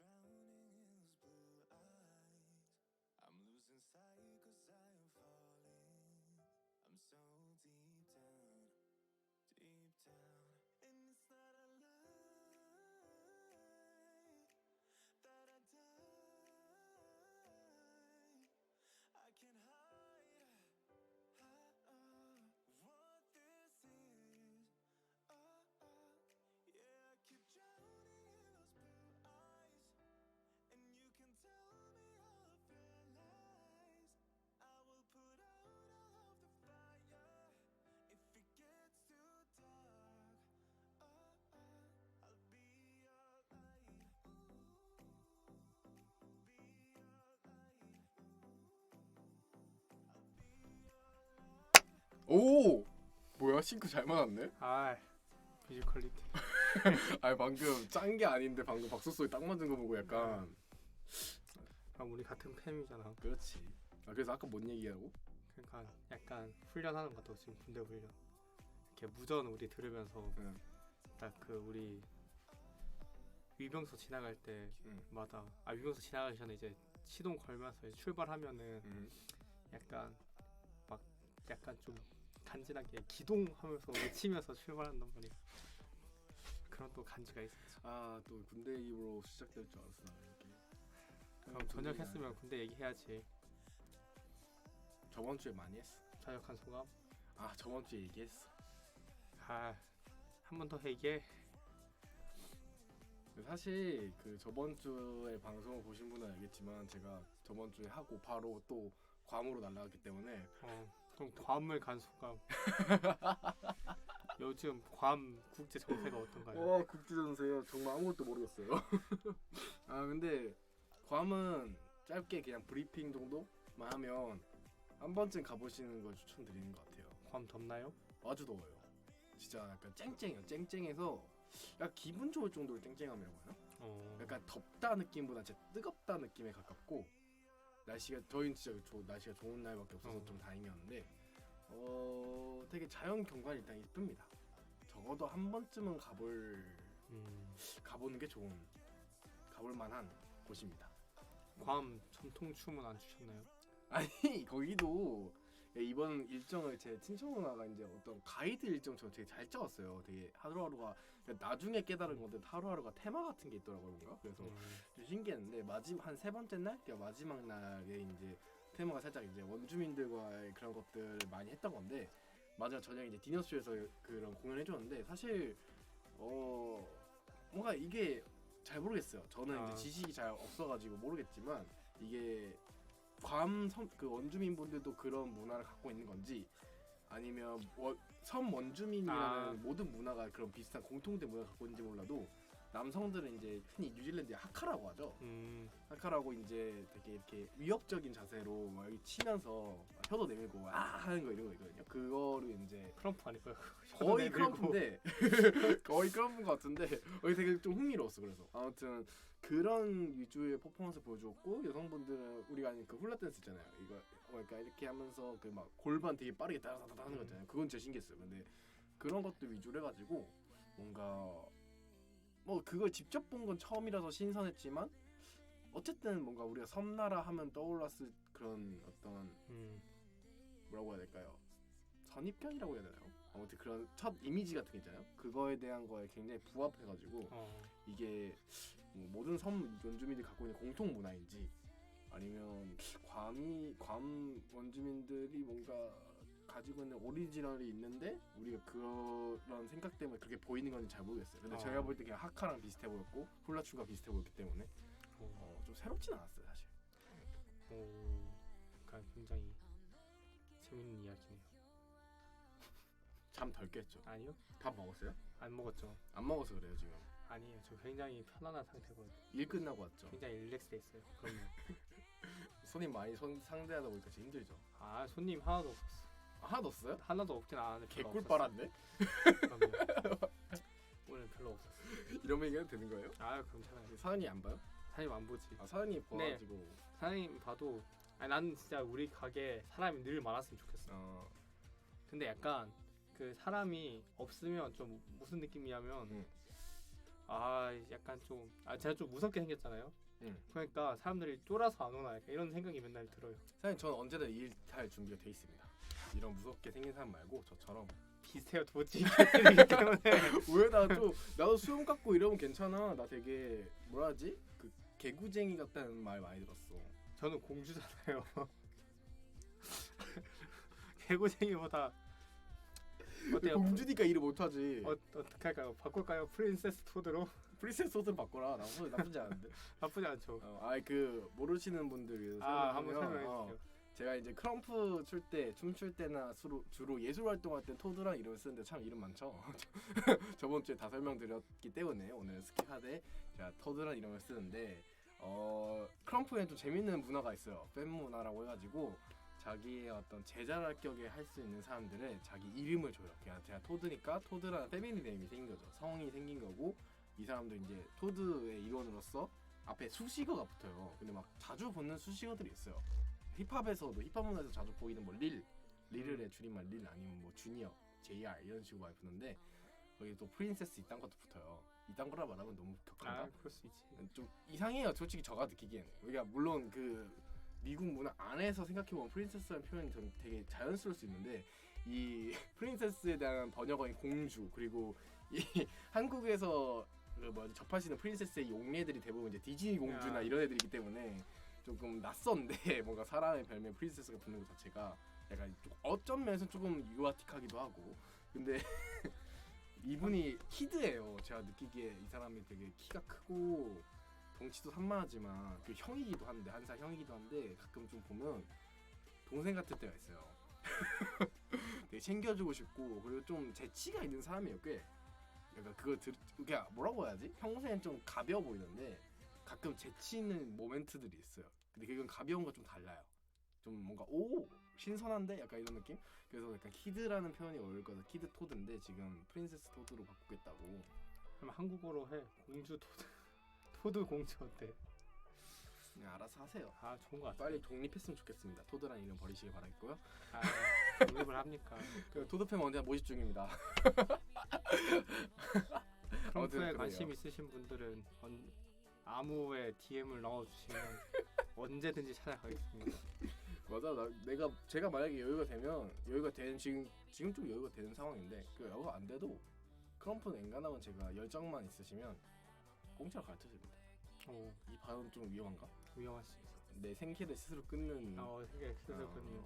drowning in his blue eyes. I'm losing sight 'cause I am falling. I'm so deep down, and it's not a lie that I die. I can't hide what this is. Yeah, I keep drowning in those blue eyes, and you can tell me all of your lies. I will put out all of the fire if it gets too dark. I'll be your light. Be your light. I'll be your light. 오! 뭐야? 싱크 잘 맞았네? 아 비주얼 퀄리티. 아니 방금 짠 게 아닌데 방금 박수 소리 딱 맞은 거 보고 약간 그럼 우리 같은 팸이잖아. 그렇지. 아 그래서 아까 뭔 얘기하고? 그러니까 약간 훈련하는 것 같아. 지금 군대 훈련. 이렇게 무전 우리 들으면서 응. 딱 그 우리 위병소 지나갈 때마다 위병소 위병소 지나가기 전에 이제 시동 걸면서 이제 출발하면은 약간 막 약간 좀 간지나게 기동하면서 외치면서 출발한단 말이야. 그런 또 간지가 있었지. 아또 군대 얘기로 시작될 줄 알았어 나는 이렇게. 그럼 전역했으면 군대 얘기해야지. 저번 주에 많이 했어. 전역한 소감? 아 저번 주에 얘기했어. 한 번 더 얘기해. 사실 그 저번 주에 방송을 보신 분은 알겠지만 제가 저번 주에 하고 바로 또 괌으로 날아갔기 때문에 그럼 괌을 간 소감. 요즘 괌 국제 정세가 어떤가요? 국제전세요. 정말 아무것도 모르겠어요. 아 근데 괌은 짧게 그냥 브리핑 정도만 하면 한 번쯤 가보시는 걸 추천드리는 것 같아요. 괌 덥나요? 아주 더워요. 진짜 약간 쨍쨍해요. 쨍쨍해서 약간 기분 좋을 정도로 쨍쨍함이라고 하나? 약간 덥다 느낌보다 진짜 뜨겁다 느낌에 가깝고 날씨가 저희는 진짜 날씨가 좋은 날밖에 없어서 좀 다행이었는데 되게 자연 경관이 일단 이쁩니다. 적어도 한 번쯤은 가보는 게 가볼 만한 곳입니다. 괌 전통춤은 안 추셨나요? 아니 거기도 이번 일정을 제 친척 누나가 이제 어떤 가이드 일정처럼 되게 잘 짜왔어요. 되게 하루하루가 나중에 깨달은 건데 하루하루가 테마 같은 게 있더라고요. 뭔가 그래서 좀 신기했는데 한 세 번째 날, 그러니까 마지막 날에 이제 테마가 살짝 이제 원주민들과의 그런 것들을 많이 했던 건데 마지막 저녁에 이제 디너쇼에서 그런 공연을 해줬는데 사실 뭔가 이게 잘 모르겠어요. 저는 이제 지식이 잘 없어가지고 모르겠지만 이게 그 원주민분들도 그런 문화를 갖고 있는 건지 아니면 섬 원주민이라는 모든 문화가 그런 비슷한 공통된 문화를 갖고 있는지 몰라도 남성들은 이제 흔히 뉴질랜드에 하카라고 하죠. 하카라고 이제 되게 이렇게 위협적인 자세로 막 여기 치면서 혀도 내밀고 하는 거 이런 거 있거든요. 그거를 이제 크럼프 아닐까요? 거의 크럼프인데 거의 크럼프인 것 같은데 여기 되게 좀 흥미로웠어. 그래서 아무튼 그런 위주의 퍼포먼스 보여줬고 여성분들은 우리가 아닌 그 훌라 댄스 있잖아요. 이거 그러니까 이렇게 하면서 그 막 골반 되게 빠르게 따다다다 하는 거 있잖아요. 그건 진짜 신기했어요. 근데 그런 것도 위주로 해가지고 뭔가 뭐 그걸 직접 본 건 처음이라서 신선했지만 어쨌든 뭔가 우리가 섬나라 하면 떠올랐을 그런 어떤 뭐라고 해야 될까요? 선입견이라고 해야 되나요? 아무튼 그런 첫 이미지 같은 게 있잖아요. 그거에 대한 거에 굉장히 부합해가지고 이게 뭐 모든 섬 원주민들이 갖고 있는 공통 문화인지 아니면 괌 원주민들이 뭔가 가지고 있는 오리지널이 있는데 우리가 그런 생각 때문에 그렇게 보이는 건지 잘 모르겠어요. 근데 제가 볼 때 그냥 하카랑 비슷해 보였고 훌라추가 비슷해 보였기 때문에 좀 새롭진 않았어요 사실. 그러니까 굉장히 재밌는 이야기네요. 잠 덜 깼죠? 아니요? 밥 먹었어요? 안 먹었죠. 안 먹어서 그래요 지금. 아니에요. 저 굉장히 편안한 상태거든요. 일 끝나고 왔죠? 굉장히 릴렉스돼 있어요. 그럼요. 손님 많이 상대하다 보니까 진짜 힘들죠? 손님 하나도 없었어. 하나도 없어요? 하나도 없긴 않았는데 개꿀 빨았네? 오늘 별로 없었어. 이러면 얘기해도 되는 거예요? 괜찮아요. 사장님 안 봐요? 사장님 안 보지. 사장님 봐가지고 사장님 봐도 나는 진짜 우리 가게 사람이 늘 많았으면 좋겠어. 근데 약간 그 사람이 없으면 좀 무슨 느낌이냐면 약간 좀 제가 좀 무섭게 생겼잖아요. 응. 그러니까 사람들이 쫄아서 안 오나 약간 이런 생각이 맨날 들어요. 사실 저는 언제나 일탈 준비가 돼 있습니다. 이런 무섭게 생긴 사람 말고 저처럼 비슷해요. 도찐개들이기 때문에. 왜 나도 수염 깎고 이러면 괜찮아. 나 되게 뭐라 하지? 그 개구쟁이 같다는 말 많이 들었어. 저는 공주잖아요. 개구쟁이보다 어때요? 공주니까 일을 못하지. 어떻게 할까요? 바꿀까요? 프린세스 토드로? 프린세스 옷은 바꿔라. 나쁘지 않은데. 나쁘지 않죠. 그 모르시는 분들 위해서 한번 설명해 설명하면 주세요. 제가 이제 크럼프 출 때 춤출 때나 주로 예술 활동할 때 토드란 이름을 쓰는데 참 이름 많죠. 저번 주에 다 설명드렸기 때문에 오늘 스킵하되 제가 토드란 이름을 쓰는데 크럼프에는 좀 재밌는 문화가 있어요. 팬 문화라고 해가지고 자기의 어떤 제자랄 격에 할 수 있는 사람들은 자기 이름을 줘요. 그냥 제가 토드니까 토드라는 패밀리 네임이 생긴 거죠. 성이 생긴 거고 이 사람도 이제 토드의 일원으로서 앞에 수식어가 붙어요. 근데 막 자주 붙는 수식어들이 있어요. 힙합에서도 힙합 문화에서 자주 보이는 뭐 릴의 줄임말 릴 아니면 뭐 주니어, JR 이런 식으로 많이 붙는데 거기 또 프린세스 이딴 것도 붙어요. 이딴 거라 말하면 너무 격한가? 그럴 수 있지. 좀 이상해요. 솔직히 저가 느끼기에는. 그러니까 물론 그 미국 문화 안에서 생각해보면 프린세스라는 표현이 좀 되게 자연스러울 수 있는데 이 프린세스에 대한 번역어인 공주 그리고 이 한국에서 접하시는 프린세스의 용례들이 대부분 이제 디즈니 공주나 이런 애들이기 때문에 조금 낯선데 뭔가 사람의 별명 프린세스가 붙는 것 자체가 약간 좀 어쩐 면에서 조금 유아틱하기도 하고 근데 이분이 키드예요. 제가 느끼기에 이 사람이 되게 키가 크고 덩치도 산만하지만 그 형이기도 한데 한 살 형이기도 한데 가끔 좀 보면 동생 같을 때가 있어요. 되게 챙겨주고 싶고 그리고 좀 재치가 있는 사람이에요. 꽤 약간 그냥 뭐라고 해야지? 평소엔 좀 가벼워 보이는데 가끔 재치 있는 모멘트들이 있어요. 근데 그건 가벼운 거 좀 달라요. 좀 뭔가 신선한데 약간 이런 느낌? 그래서 약간 키드라는 표현이 어울릴 거다. 키드 토드인데 지금 프린세스 토드로 바꾸겠다고. 그럼 한국어로 해. 공주 토드. 토드 공주 어때? 그냥 알아서 하세요. 좋은 거 같아. 빨리 독립했으면 좋겠습니다. 토드라는 이름 버리시길 바라겠고요. 독립을 합니까? 그 토드팸 언제나 모집 중입니다. 크럼프에 관심 있으신 분들은 아무의 DM을 넣어주시면 언제든지 찾아가겠습니다. 맞아. 제가 만약에 여유가 되는 지금 좀 여유가 되는 상황인데 그 여유가 안 돼도 크럼프 엔간하면 제가 열정만 있으시면 공짜로 가르쳐줍니다. 이 발언 좀 위험한가? 위험할 수 있어. 내 생계를 스스로 끊는. 생계를 스스로 끊는.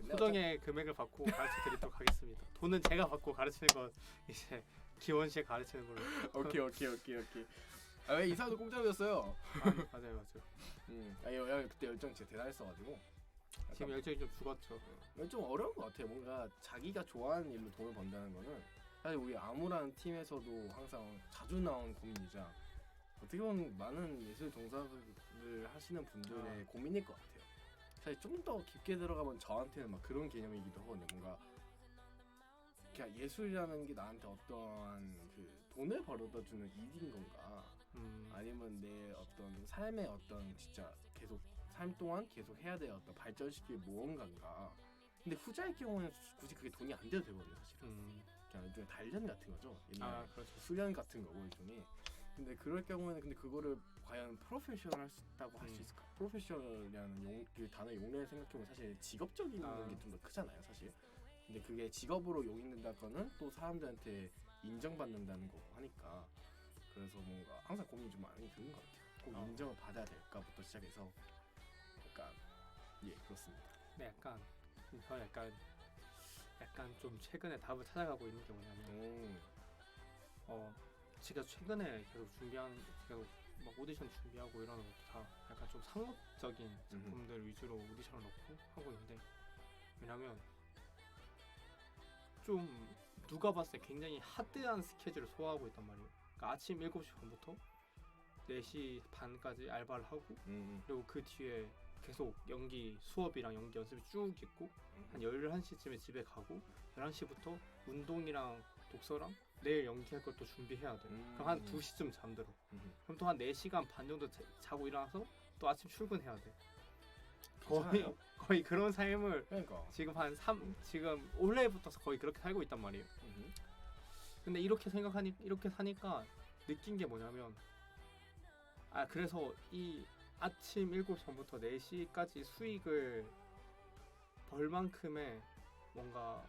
소정의 금액을 받고 가르쳐 드리도록 하겠습니다. 돈은 제가 받고 가르치는 건 이제 기원 씨가 가르치는 걸로. 오케이. 왜 이사도 공짜로 줬어요? 맞아요. 그때 열정 진짜 대단했어가지고. 지금 열정이 좀 죽었죠. 좀 어려운 것 같아요. 뭔가 자기가 좋아하는 일로 돈을 번다는 거는 사실 우리 아무라는 팀에서도 항상 자주 나온 고민이자 어떻게 보면 많은 예술 종사를 하시는 분들의 고민일 것 같아요. 사실 좀 더 깊게 들어가면 저한테는 막 그런 개념이기도 하거든요. 뭔가 그냥 예술이라는 게 나한테 어떠한 그 돈을 벌어다 주는 일인 건가? 아니면 내 어떤 삶의 어떤 진짜 계속 삶 동안 계속 해야 될 어떤 발전시킬 무언가인가? 근데 후자의 경우는 굳이 그게 돈이 안 돼도 되거든요, 사실은. 그냥 일종의 단련 같은 거죠. 그렇죠. 수련 같은 거고 일종의. 근데 그럴 경우에는 근데 그거를 과연 프로페셔널 할 수 있다고 할 수 있을까? 프로페셔널이라는 그 단어 용례를 생각해보면 사실 직업적인 게 좀 더 크잖아요, 사실. 근데 그게 직업으로 용인된다거는 또 사람들한테 인정받는다는 거고 하니까 그래서 뭔가 항상 고민이 좀 많이 드는 것 같아요. 꼭 인정을 받아야 될까부터 시작해서 그렇습니다. 네, 저 약간 좀 최근에 답을 찾아가고 있는 게 뭐냐면 제가 최근에 계속 막 오디션 준비하고 이러는 것도 다 약간 좀 상업적인 작품들 위주로 오디션을 넣고 하고 있는데 왜냐면 좀 누가 봤을 때 굉장히 하드한 스케줄을 소화하고 있단 말이에요. 그러니까 아침 7시 반부터 4시 반까지 알바를 하고 그리고 그 뒤에 계속 수업이랑 연기 연습이 쭉 있고 한 11시쯤에 집에 가고 11시부터 운동이랑 독서랑 내일 연기할 걸 또 준비해야 돼. 그럼 한 2시쯤 잠들어. 그럼 또 한 4시간 반 정도 자고 일어나서 또 아침 출근해야 돼. 거의 그런 삶을 지금 올해부터 거의 그렇게 살고 있단 말이에요. 근데 이렇게 사니까 느낀 게 뭐냐면 그래서 이 아침 7시 전부터 4시까지 수익을 벌 만큼의 뭔가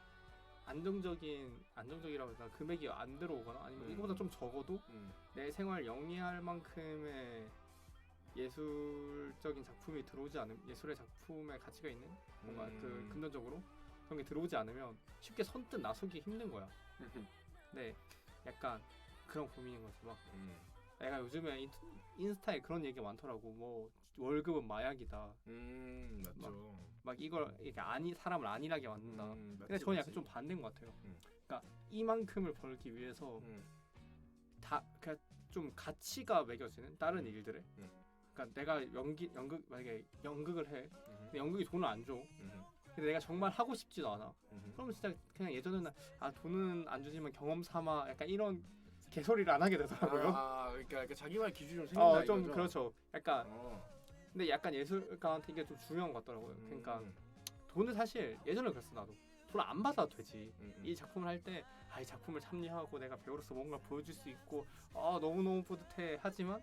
안정적이라고 해서 금액이 안 들어오거나 아니면 이거보다 좀 적어도 내 생활 영위할 만큼의 예술적인 작품이 들어오지 않으면 예술의 작품의 가치가 있는 뭔가 그 금전적으로 그런 게 들어오지 않으면 쉽게 선뜻 나서기 힘든 거야. 네, 약간 그런 고민인 거지. 막 내가 요즘에 인스타에 그런 얘기 많더라고. 뭐 월급은 마약이다. 맞죠. 막 이걸 이렇게 사람을 안일하게 만든다. 근데 저는 약간 좀 반대인 것 같아요. 그러니까 이만큼을 벌기 위해서 다 그냥 좀 가치가 매겨지는 다른 일들에. 그러니까 내가 만약에 연극을 해. 근데 연극이 돈을 안 줘. 근데 내가 정말 하고 싶지도 않아. 그러면 진짜 그냥 예전에는 돈은 안 주지만 경험 삼아 약간 이런 개소리를 안 하게 되더라고요. 그러니까 자기만의 기준이 좀 생긴다 좀 이거죠? 그렇죠. 약간 근데 약간 예술가한테 이게 좀 중요한 것 같더라고요. 그러니까 돈을 사실 예전에 그랬어 나도. 돈 안 받아도 되지. 이 작품을 할 때 이 작품을 참여하고 내가 배우로서 뭔가 보여줄 수 있고 너무너무 뿌듯해 하지만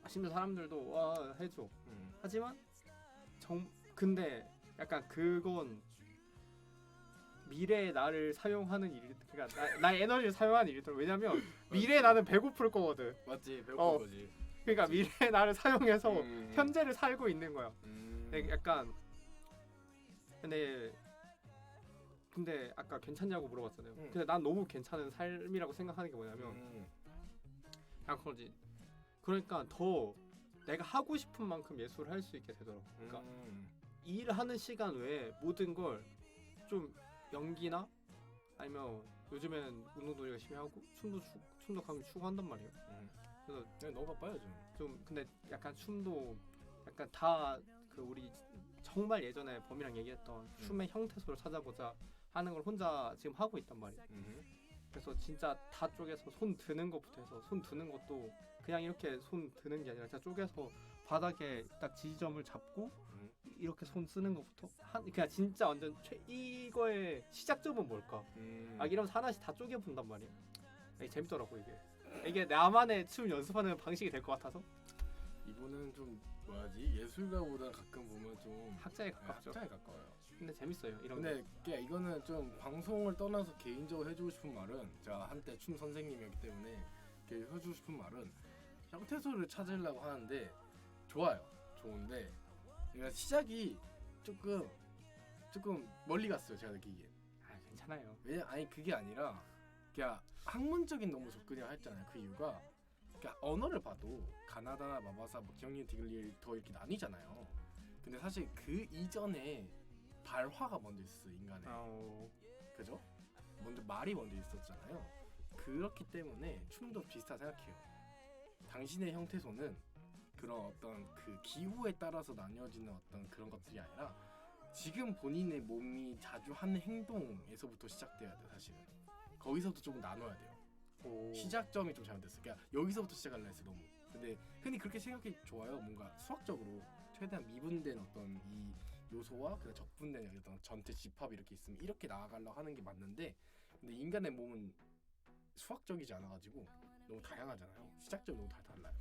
심지어 사람들도 와 해줘. 하지만 근데 약간 그건 미래의 나를 사용하는 일, 그러니까 나의 에너지를 사용하는 일이더라고. 왜냐면 미래의 나는 배고플 거거든. 맞지, 배고플 거지. 그러니까 미래의 나를 사용해서 현재를 살고 있는 거야. 약간 근데 아까 괜찮냐고 물어봤잖아요. 근데 난 너무 괜찮은 삶이라고 생각하는 게 뭐냐면 약간 그러지. 그러니까 더 내가 하고 싶은 만큼 예술을 할 수 있게 되더라고. 그러니까 일하는 시간 외에 모든 걸 좀 연기나 아니면 요즘엔 운동도 열심히 하고 춤도 가끔 추고 한단 말이에요. 그래서 너무 바빠요 좀 근데 약간 춤도 약간 다 그 우리 정말 예전에 범이랑 얘기했던 춤의 형태소를 찾아보자 하는 걸 혼자 지금 하고 있단 말이에요. 그래서 진짜 다 쪼개서 손 드는 것부터 해서 손 드는 것도 그냥 이렇게 손 드는 게 아니라 진짜 쪼개서 바닥에 딱 지점을 잡고 이렇게 손 쓰는 것부터 그냥 진짜 완전 이거의 시작점은 뭘까? 이러면서 하나씩 다 쪼개 본단 말이에요. 재밌더라고 이게 나만의 춤 연습하는 방식이 될 것 같아서. 이분은 좀 뭐야지 예술가보다 가끔 보면 좀 학자에 가깝죠. 학자에 가까워요. 근데 재밌어요 이런 근데 이거는 좀 방송을 떠나서 개인적으로 해주고 싶은 말은 제가 한때 춤 선생님이었기 때문에 해주고 싶은 말은 형태소를 찾으려고 하는데 좋은데 그러니까 시작이 조금 멀리 갔어요 제가 느끼기에. 괜찮아요. 그게 아니라 그냥 학문적인 너무 접근을 했잖아요. 그 이유가 그러니까 언어를 봐도 가나다나 마바사 기억니은 디글리 더 이렇게 나뉘잖아요. 근데 사실 그 이전에 발화가 먼저 있었어 인간에. 그죠? 먼저 말이 먼저 있었잖아요. 그렇기 때문에 춤도 비슷하다 생각해요. 당신의 형태소는 그런 어떤 그 기후에 따라서 나뉘어지는 어떤 그런 것들이 아니라 지금 본인의 몸이 자주 하는 행동에서부터 시작돼야 돼. 사실은 거기서부터 조금 나눠야 돼요. 시작점이 좀 잘못됐어. 그러니까 여기서부터 시작하려 했어 너무. 근데 흔히 그렇게 생각이 좋아요. 뭔가 수학적으로 최대한 미분된 어떤 이 요소와 그 적분된 어떤 전체 집합이 이렇게 있으면 이렇게 나아가려고 하는 게 맞는데, 근데 인간의 몸은 수학적이지 않아가지고 너무 다양하잖아요. 시작점이 너무 다 달라요.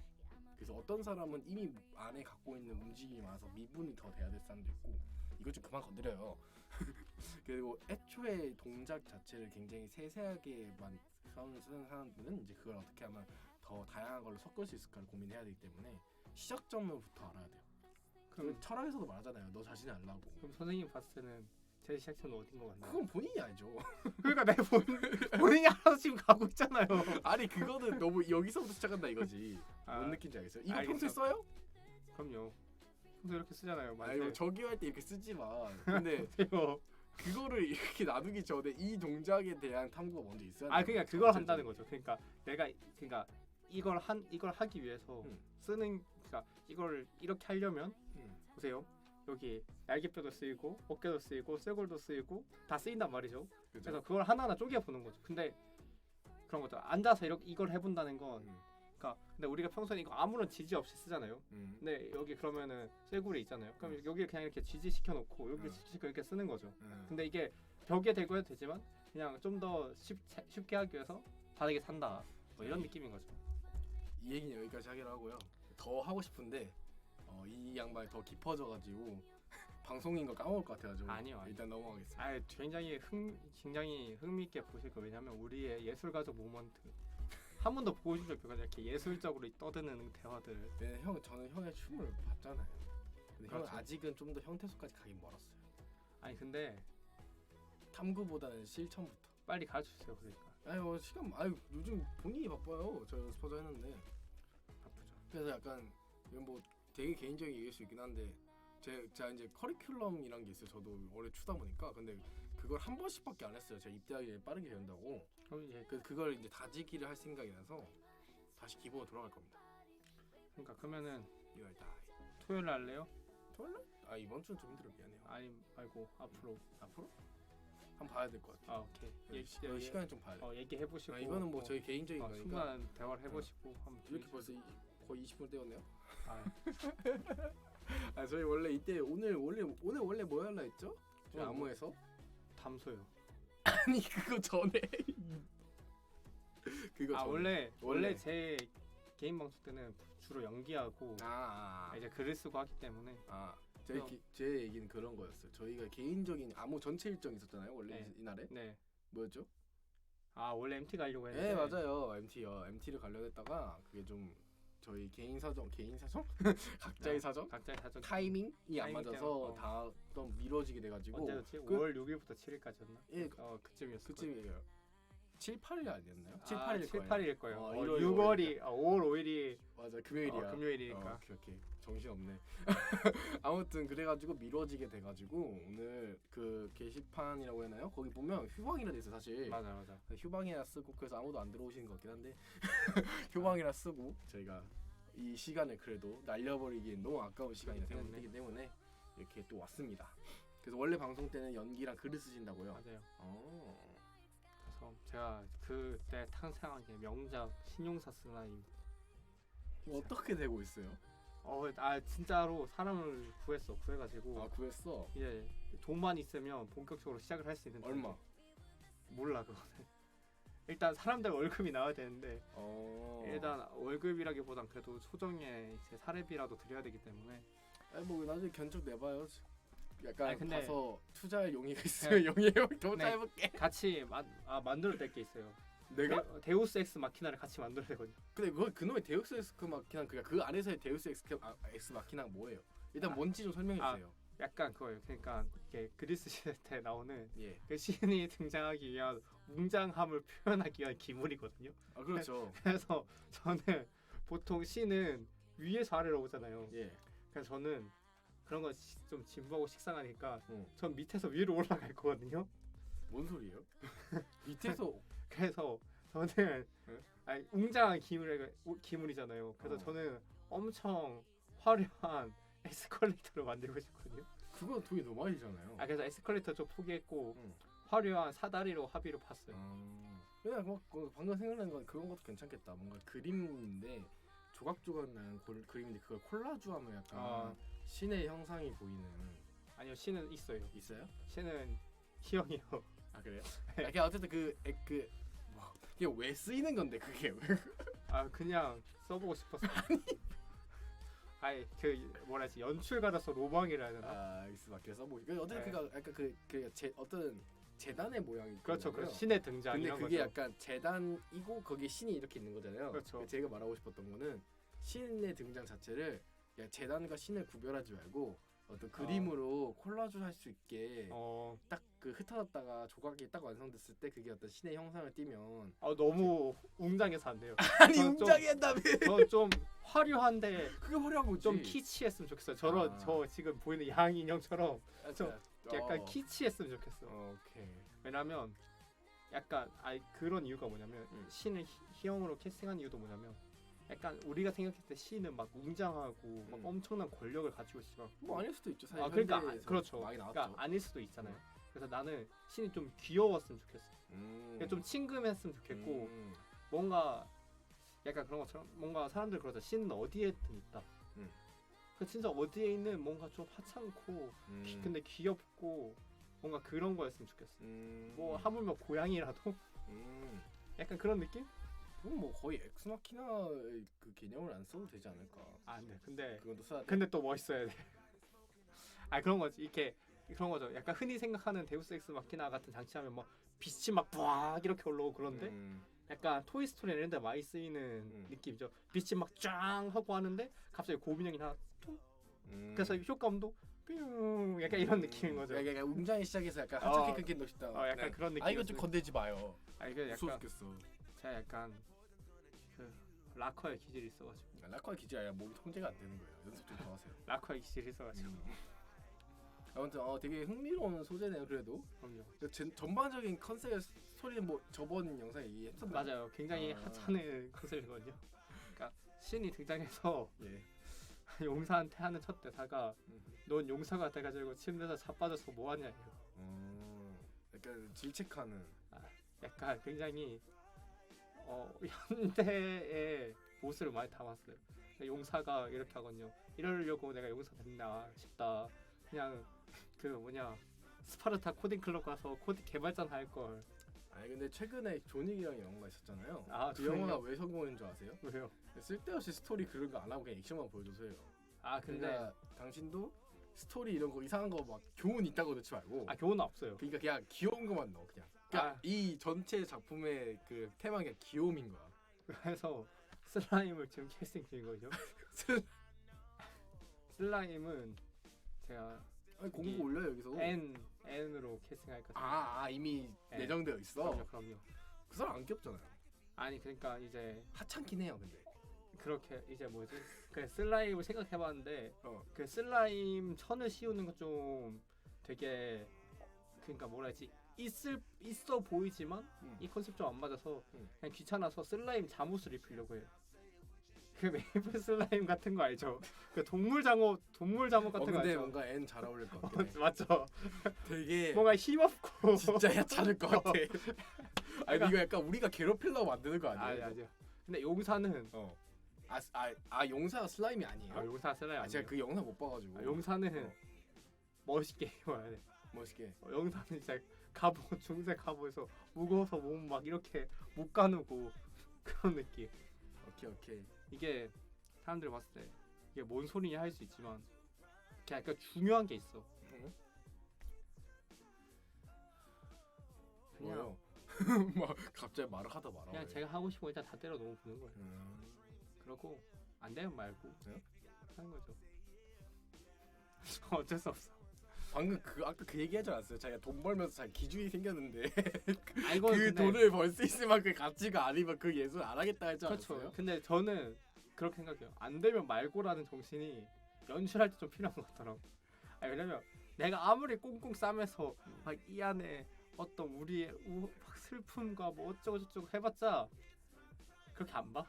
그래서 어떤 사람은 이미 안에 갖고 있는 움직임이 많아서 미분이 더 돼야 될 사람도 있고, 이것 좀 그만 건드려요. 그리고 애초에 동작 자체를 굉장히 세세하게만 쓰는 사람들은 이제 그걸 어떻게 하면 더 다양한 걸로 섞을 수 있을까를 고민해야 되기 때문에 시작점부터 알아야 돼요. 그럼 철학에서도 말하잖아요. 너 자신이 알라고. 그럼 선생님 봤을 때는 제 시작점은 어딘 것 같나요? 그건 본인이 알죠. 그러니까 내 본인이 알아서 지금 가고 있잖아요. 아니 그거는 너무 여기서부터 시작한다 이거지. 뭔 느낌인지 알겠어요? 이거 알겠어. 평소에 써요? 그럼요. 평소에 이렇게 쓰잖아요. 아니 저기할 때 이렇게 쓰지만 근데 맞아요. 그거를 이렇게 놔두기 전에 이 동작에 대한 탐구가 먼저 있어야 돼. 그러니까 그걸 한다는 거죠. 그러니까 내가 이걸 하기 위해서 쓰는, 그러니까 이걸 이렇게 하려면 보세요. 여기 날개뼈도 쓰이고 어깨도 쓰이고 쇄골도 쓰이고 다 쓰인단 말이죠. 그죠? 그래서 그걸 하나하나 쪼개 보는 거죠. 근데 그런 거죠. 앉아서 이걸 해본다는 건, 그러니까 근데 우리가 평소에 이거 아무런 지지 없이 쓰잖아요. 근데 여기 그러면은 쇄골이 있잖아요. 그럼 여기 그냥 이렇게 지지시켜 놓고 여기 지지시켜 이렇게 쓰는 거죠. 근데 이게 벽에 대고 해도 되지만 그냥 좀 더 쉽게 하기 위해서 바닥에 산다. 뭐 이런 느낌인 거죠. 이 얘기는 여기까지 하기로 하고요. 더 하고 싶은데 이 양반이 더 깊어져가지고 방송인 거 까먹을 것 같아가지고 아니요. 일단 넘어가겠습니다. 아, 굉장히 흥미있게 보실 거. 왜냐면 우리의 예술가적 모먼트 한 번도 보고 싶은 적이 없거든요. 이렇게 예술적으로 떠드는 대화들. 네, 저는 형의 춤을 봤잖아요. 근데 형은 그렇죠. 아직은 좀 더 형태소까지 가긴 멀었어요. 아니 근데 탐구보다는 실천부터. 빨리 가르쳐 주세요. 그러니까. 아유 시간 요즘 본인이 바빠요. 저 연습하자 했는데 바쁘죠. 그래서 약간 이건 뭐 되게 개인적인 얘기일 수 있긴 한데 제가 이제 커리큘럼이란 게 있어요. 저도 원래 추다 보니까 근데 그걸 한 번씩밖에 안 했어요. 제가 입대하기 빠르게 된다고. 그럼 이제 그걸 이제 다지기를 할 생각이라서 다시 기본으로 돌아갈 겁니다. 그러니까 그러면은 2월 달. 토요일 날 할래요? 토요일? 아이번 주는 좀 힘들어 미안해요. 아니 말고 앞으로. 앞으로? 한번 봐야 될 것 같아. 아 오케이. 시간을 좀 봐야 돼. 얘기해 보시고. 이거는 뭐 저희 개인적인 거니까. 순간 대화를 해보시고 한번 이렇게 벌써 거의 20분 때웠네요. 아, 저희 원래 이때 오늘 원래 뭐 하려 했죠? 저희 오늘 뭐- 암호에서 담소요. 아니 그거 전에 그거 아 전에. 원래 제 개인 방송 때는 주로 연기하고 아 이제 글을 쓰고 하기 때문에 제 얘기는 그런 거였어요. 저희가 개인적인 암호 전체 일정 있었잖아요. 원래 네. 이날에 네. 뭐였죠? 아 원래 MT 가려고 했는데. 네 맞아요. MT를 가려고 했다가 그게 좀 저희 개인 사정 각자의 사정 각자의 사정. 타이밍이 안 타이밍 맞아서 때문에, 다 좀 미뤄지게 돼가지고 언제였지? 5월 6일부터 7일까지였나? 예, 그쯤이었을 그쯤이에요. 7, 8일 아니었나요? 7, 거예요. 8일 7, 거예요. 8일일 거예요. 1월 6월이 5월 5일이 맞아 금요일이야. 금요일이니까. 오케이 정신 없네. 아무튼 그래가지고 미뤄지게 돼가지고 오늘 그 게시판이라고 해나요? 거기 보면 휴방이라 돼 있어 사실. 맞아. 휴방이라 쓰고 그래서 아무도 안 들어오시는 것 같긴 한데 휴방이라 쓰고 저희가 이 시간을 그래도 날려버리기엔 너무 아까운 시간이라 생각되기 때문에 이렇게 또 왔습니다. 그래서 원래 방송 때는 연기랑 글을 쓰신다고요? 맞아요. 그래서 제가 그때 탄생한 게 명작 신용사 스나임. 어떻게 되고 있어요? 진짜로 사람을 구해가지고 구했어? 이제 돈만 있으면 본격적으로 시작을 할 수 있는. 얼마? 몰라 그거는. 일단 사람들 월급이 나와야 되는데 일단 월급이라기보단 그래도 소정의 이제 사례비라도 드려야 되기 때문에. 뭐 나중에 견적 내봐요. 약간 근데 가서 투자할 용의가 있으면 용의해요. 투자해볼게. 같이 만들어야 될 게 있어요. 내가? 데우스 엑스 마키나를 같이 만들어야 되거든요. 근데 그놈의 데우스 엑스 마키나 그 안에서의 데우스 엑스 마키나가 뭐예요? 일단 뭔지 좀 설명해 주세요. 약간 그거예요. 그러니까 이게 그리스 시대 때 나오는 예. 그 신이 등장하기 위한 웅장함을 표현하기 위한 기물이거든요. 그렇죠. 그래서 저는 보통 신은 위에서 아래로 오잖아요. 예. 그래서 저는 그런 거 좀 진부하고 식상하니까 응. 전 밑에서 위로 올라갈 거거든요. 뭔 소리예요? 밑에서 그래서 저는 응? 웅장한 기물이잖아요. 그래서 저는 엄청 화려한 에스컬레이터를 만들고 싶거든요. 그건 돈이 너무 많이 들잖아요. 그래서 에스컬레이터 좀 포기했고 응. 화려한 사다리로 합의를 봤어요. 그냥 방금 생각나는 건 그런 것도 괜찮겠다. 뭔가 그림인데 조각조각 나는 그림인데 그걸 콜라주하면 약간 신의 형상이 보이는. 아니요, 신은 있어요. 있어요? 신은 희영이요. 그래요? 그냥 어쨌든 그게 왜 쓰이는 건데 그게? 그냥 써보고 싶었어. 뭐라지 연출가로서 로망이라 해야 되나? 엑스마키나 써보고. 어쨌든 그가 약간 어떤 재단의 모양이. 그렇죠. 그 신의 등장. 근데 이런 그게 거죠. 약간 재단이고 거기에 신이 이렇게 있는 거잖아요. 그렇죠. 제가 말하고 싶었던 거는 신의 등장 자체를 그냥 재단과 신을 구별하지 말고 어떤 그림으로 콜라주 할 수 있게 딱 그 흩어졌다가 조각이 딱 완성됐을 때 그게 어떤 신의 형상을 띠면. 너무 웅장해서 안 돼요. 아니 저는 웅장해 한다며. 저는 좀 화려한데 그게 화려한 거지. 좀 키치했으면 좋겠어요. 저 지금 보이는 양 인형처럼 좀 약간 키치했으면 좋겠어. 오케이. 왜냐면 약간 그런 이유가 뭐냐면 신을 희영으로 캐스팅한 이유도 뭐냐면 약간 우리가 생각했을 때 신은 막 웅장하고 막 엄청난 권력을 가지고 있지만 뭐 아닐 수도 있죠. 사실 그러니까 현대에서 그렇죠. 많이 나왔죠. 그러니까 아닐 수도 있잖아요. 그래서 나는 신이 좀 귀여웠으면 좋겠어. 그러니까 좀 친근했으면 좋겠고 뭔가 약간 그런 것처럼 뭔가 사람들 그러죠. 신은 어디에든 있다. 그 진짜 어디에 있는 뭔가 좀 하찮고 근데 귀엽고 뭔가 그런 거였으면 좋겠어. 뭐 하물며 고양이라도 약간 그런 느낌? 그건 뭐 거의 엑스마키나의 그 개념을 안 써도 되지 않을까. 아, 네. 근데 그건 또 써야 돼. 근데 또 멋있어야 돼. 아, 그런 거지. 이렇게 그런 거죠. 약간 흔히 생각하는 데우스 엑스 마키나 같은 장치하면 뭐 빛이 막 쫙 이렇게 올라오고 그런데 약간 토이스토리 이런 데 많이 쓰이는 느낌이죠. 빛이 막 쫙 하고 하는데 갑자기 고민형이 하나 퉁. 그래서 효과음도 뿅 약간 이런 느낌인 거죠. 약간 웅장히 시작해서 약간 한참게 끊긴 놉시다. 약간 그런 느낌. 아 이거 좀 건들지 마요. 아, 이거 무서워 약간 죽겠어. 제가 약간 그 락커의 기질이 있어가지고. 락커의 기질이 아니라 몸이 통제가 안 되는 거예요. 연습 좀 더 하세요. 락커의 기질이 있어가지고. 아무튼 되게 흥미로운 소재네요. 그래도 그럼요. 전반적인 컨셉의 스토리는 뭐 저번 영상에 얘기했었나요? 맞아요. 굉장히 하찮은 컨셉이거든요. 그러니까 신이 등장해서 예. 용사한테 하는 첫 대사가 넌 용사가 돼가지고 침대에서 자빠져서 뭐하냐예요. 약간 질책하는. 약간 굉장히 현대의 모습을 많이 담았어요. 용사가 이렇게 하거든요. 이러려고 내가 용사 됐나 싶다. 그냥 그 뭐냐 스파르타 코딩 클럽 가서 코딩 개발자 할 걸. 아니 근데 최근에 존윅이랑 영화가 있었잖아요. 아, 그 영화가 왜 성공한 줄 아세요? 왜요? 쓸데없이 스토리 그런 거 안 하고 그냥 액션만 보여줘서요. 아, 근데 그러니까 당신도 스토리 이런 거 이상한 거 막 교훈 있다고 넣지 말고. 교훈은 없어요. 그러니까 그냥 귀여운 것만 넣어 그냥. 그러니까 이 전체 작품의 그 테마가 그냥 귀여움인 거야. 그래서 슬라임을 지금 캐스팅 중인 거죠. 슬라임은 제가 공고 올려 여기서. N으로 캐스팅할 것 같아요. 이미 N. 예정되어 있어. 그럼요. 그 사람 안 귀엽잖아요. 아니 그러니까 이제 하찮긴 해요 근데. 그렇게 이제 뭐지? 그 슬라임을 생각해봤는데 그 슬라임 천을 씌우는 거 좀 되게 그러니까 뭐라 해야지 있어 보이지만 이 컨셉 좀 안 맞아서 그냥 귀찮아서 슬라임 잠옷을 입히려고 해요. 그 메이플 슬라임 같은 거 알죠? 그 동물 잠옷 같은 거 근데 알죠? 뭔가 N 잘 어울릴 것 같긴 해. 맞죠? 되게 뭔가 힘없고 진짜 하찮을 것 같아. 아니 이거 약간 우리가 괴롭히려고 만드는 거 아니에요? 아니요. 근데 용사는 용사가 슬라임이 아니에요? 용사 슬라임 아니에요. 제가 그 영상 못 봐가지고. 용사는 멋있게 입어야 돼. 멋있게. 용사는 진짜 갑옷 중세 갑옷에서 무거워서 몸 막 이렇게 못 가누고 그런 느낌. 오케이. 이게 사람들이 봤을 때 이게 뭔 소리냐 할 수 있지만 이게 약간 중요한 게 있어. 뭐요? 막 갑자기 말을 하다 말아. 그냥 제가 하고 싶은 거 일단 다 때려 넣어 보는 거예요. 그러고 안 되면 말고 하는 거죠. 어쩔 수 없어. 방금 아까 그 얘기하지 않았어요? 자기가 돈 벌면서 자기 기준이 생겼는데 이건 그 돈을 벌 수 있을 만큼 가치가 아니면 그 예술 안 하겠다 했지 않았어요? 그렇죠. 근데 저는 그렇게 생각해요. 안 되면 말고라는 정신이 연출할 때 좀 필요한 것 같더라고. 왜냐면 내가 아무리 꽁꽁 싸매서 막 이 안에 어떤 우리의 슬픔과 뭐 어쩌고 저쩌고 해봤자 그렇게 안 봐.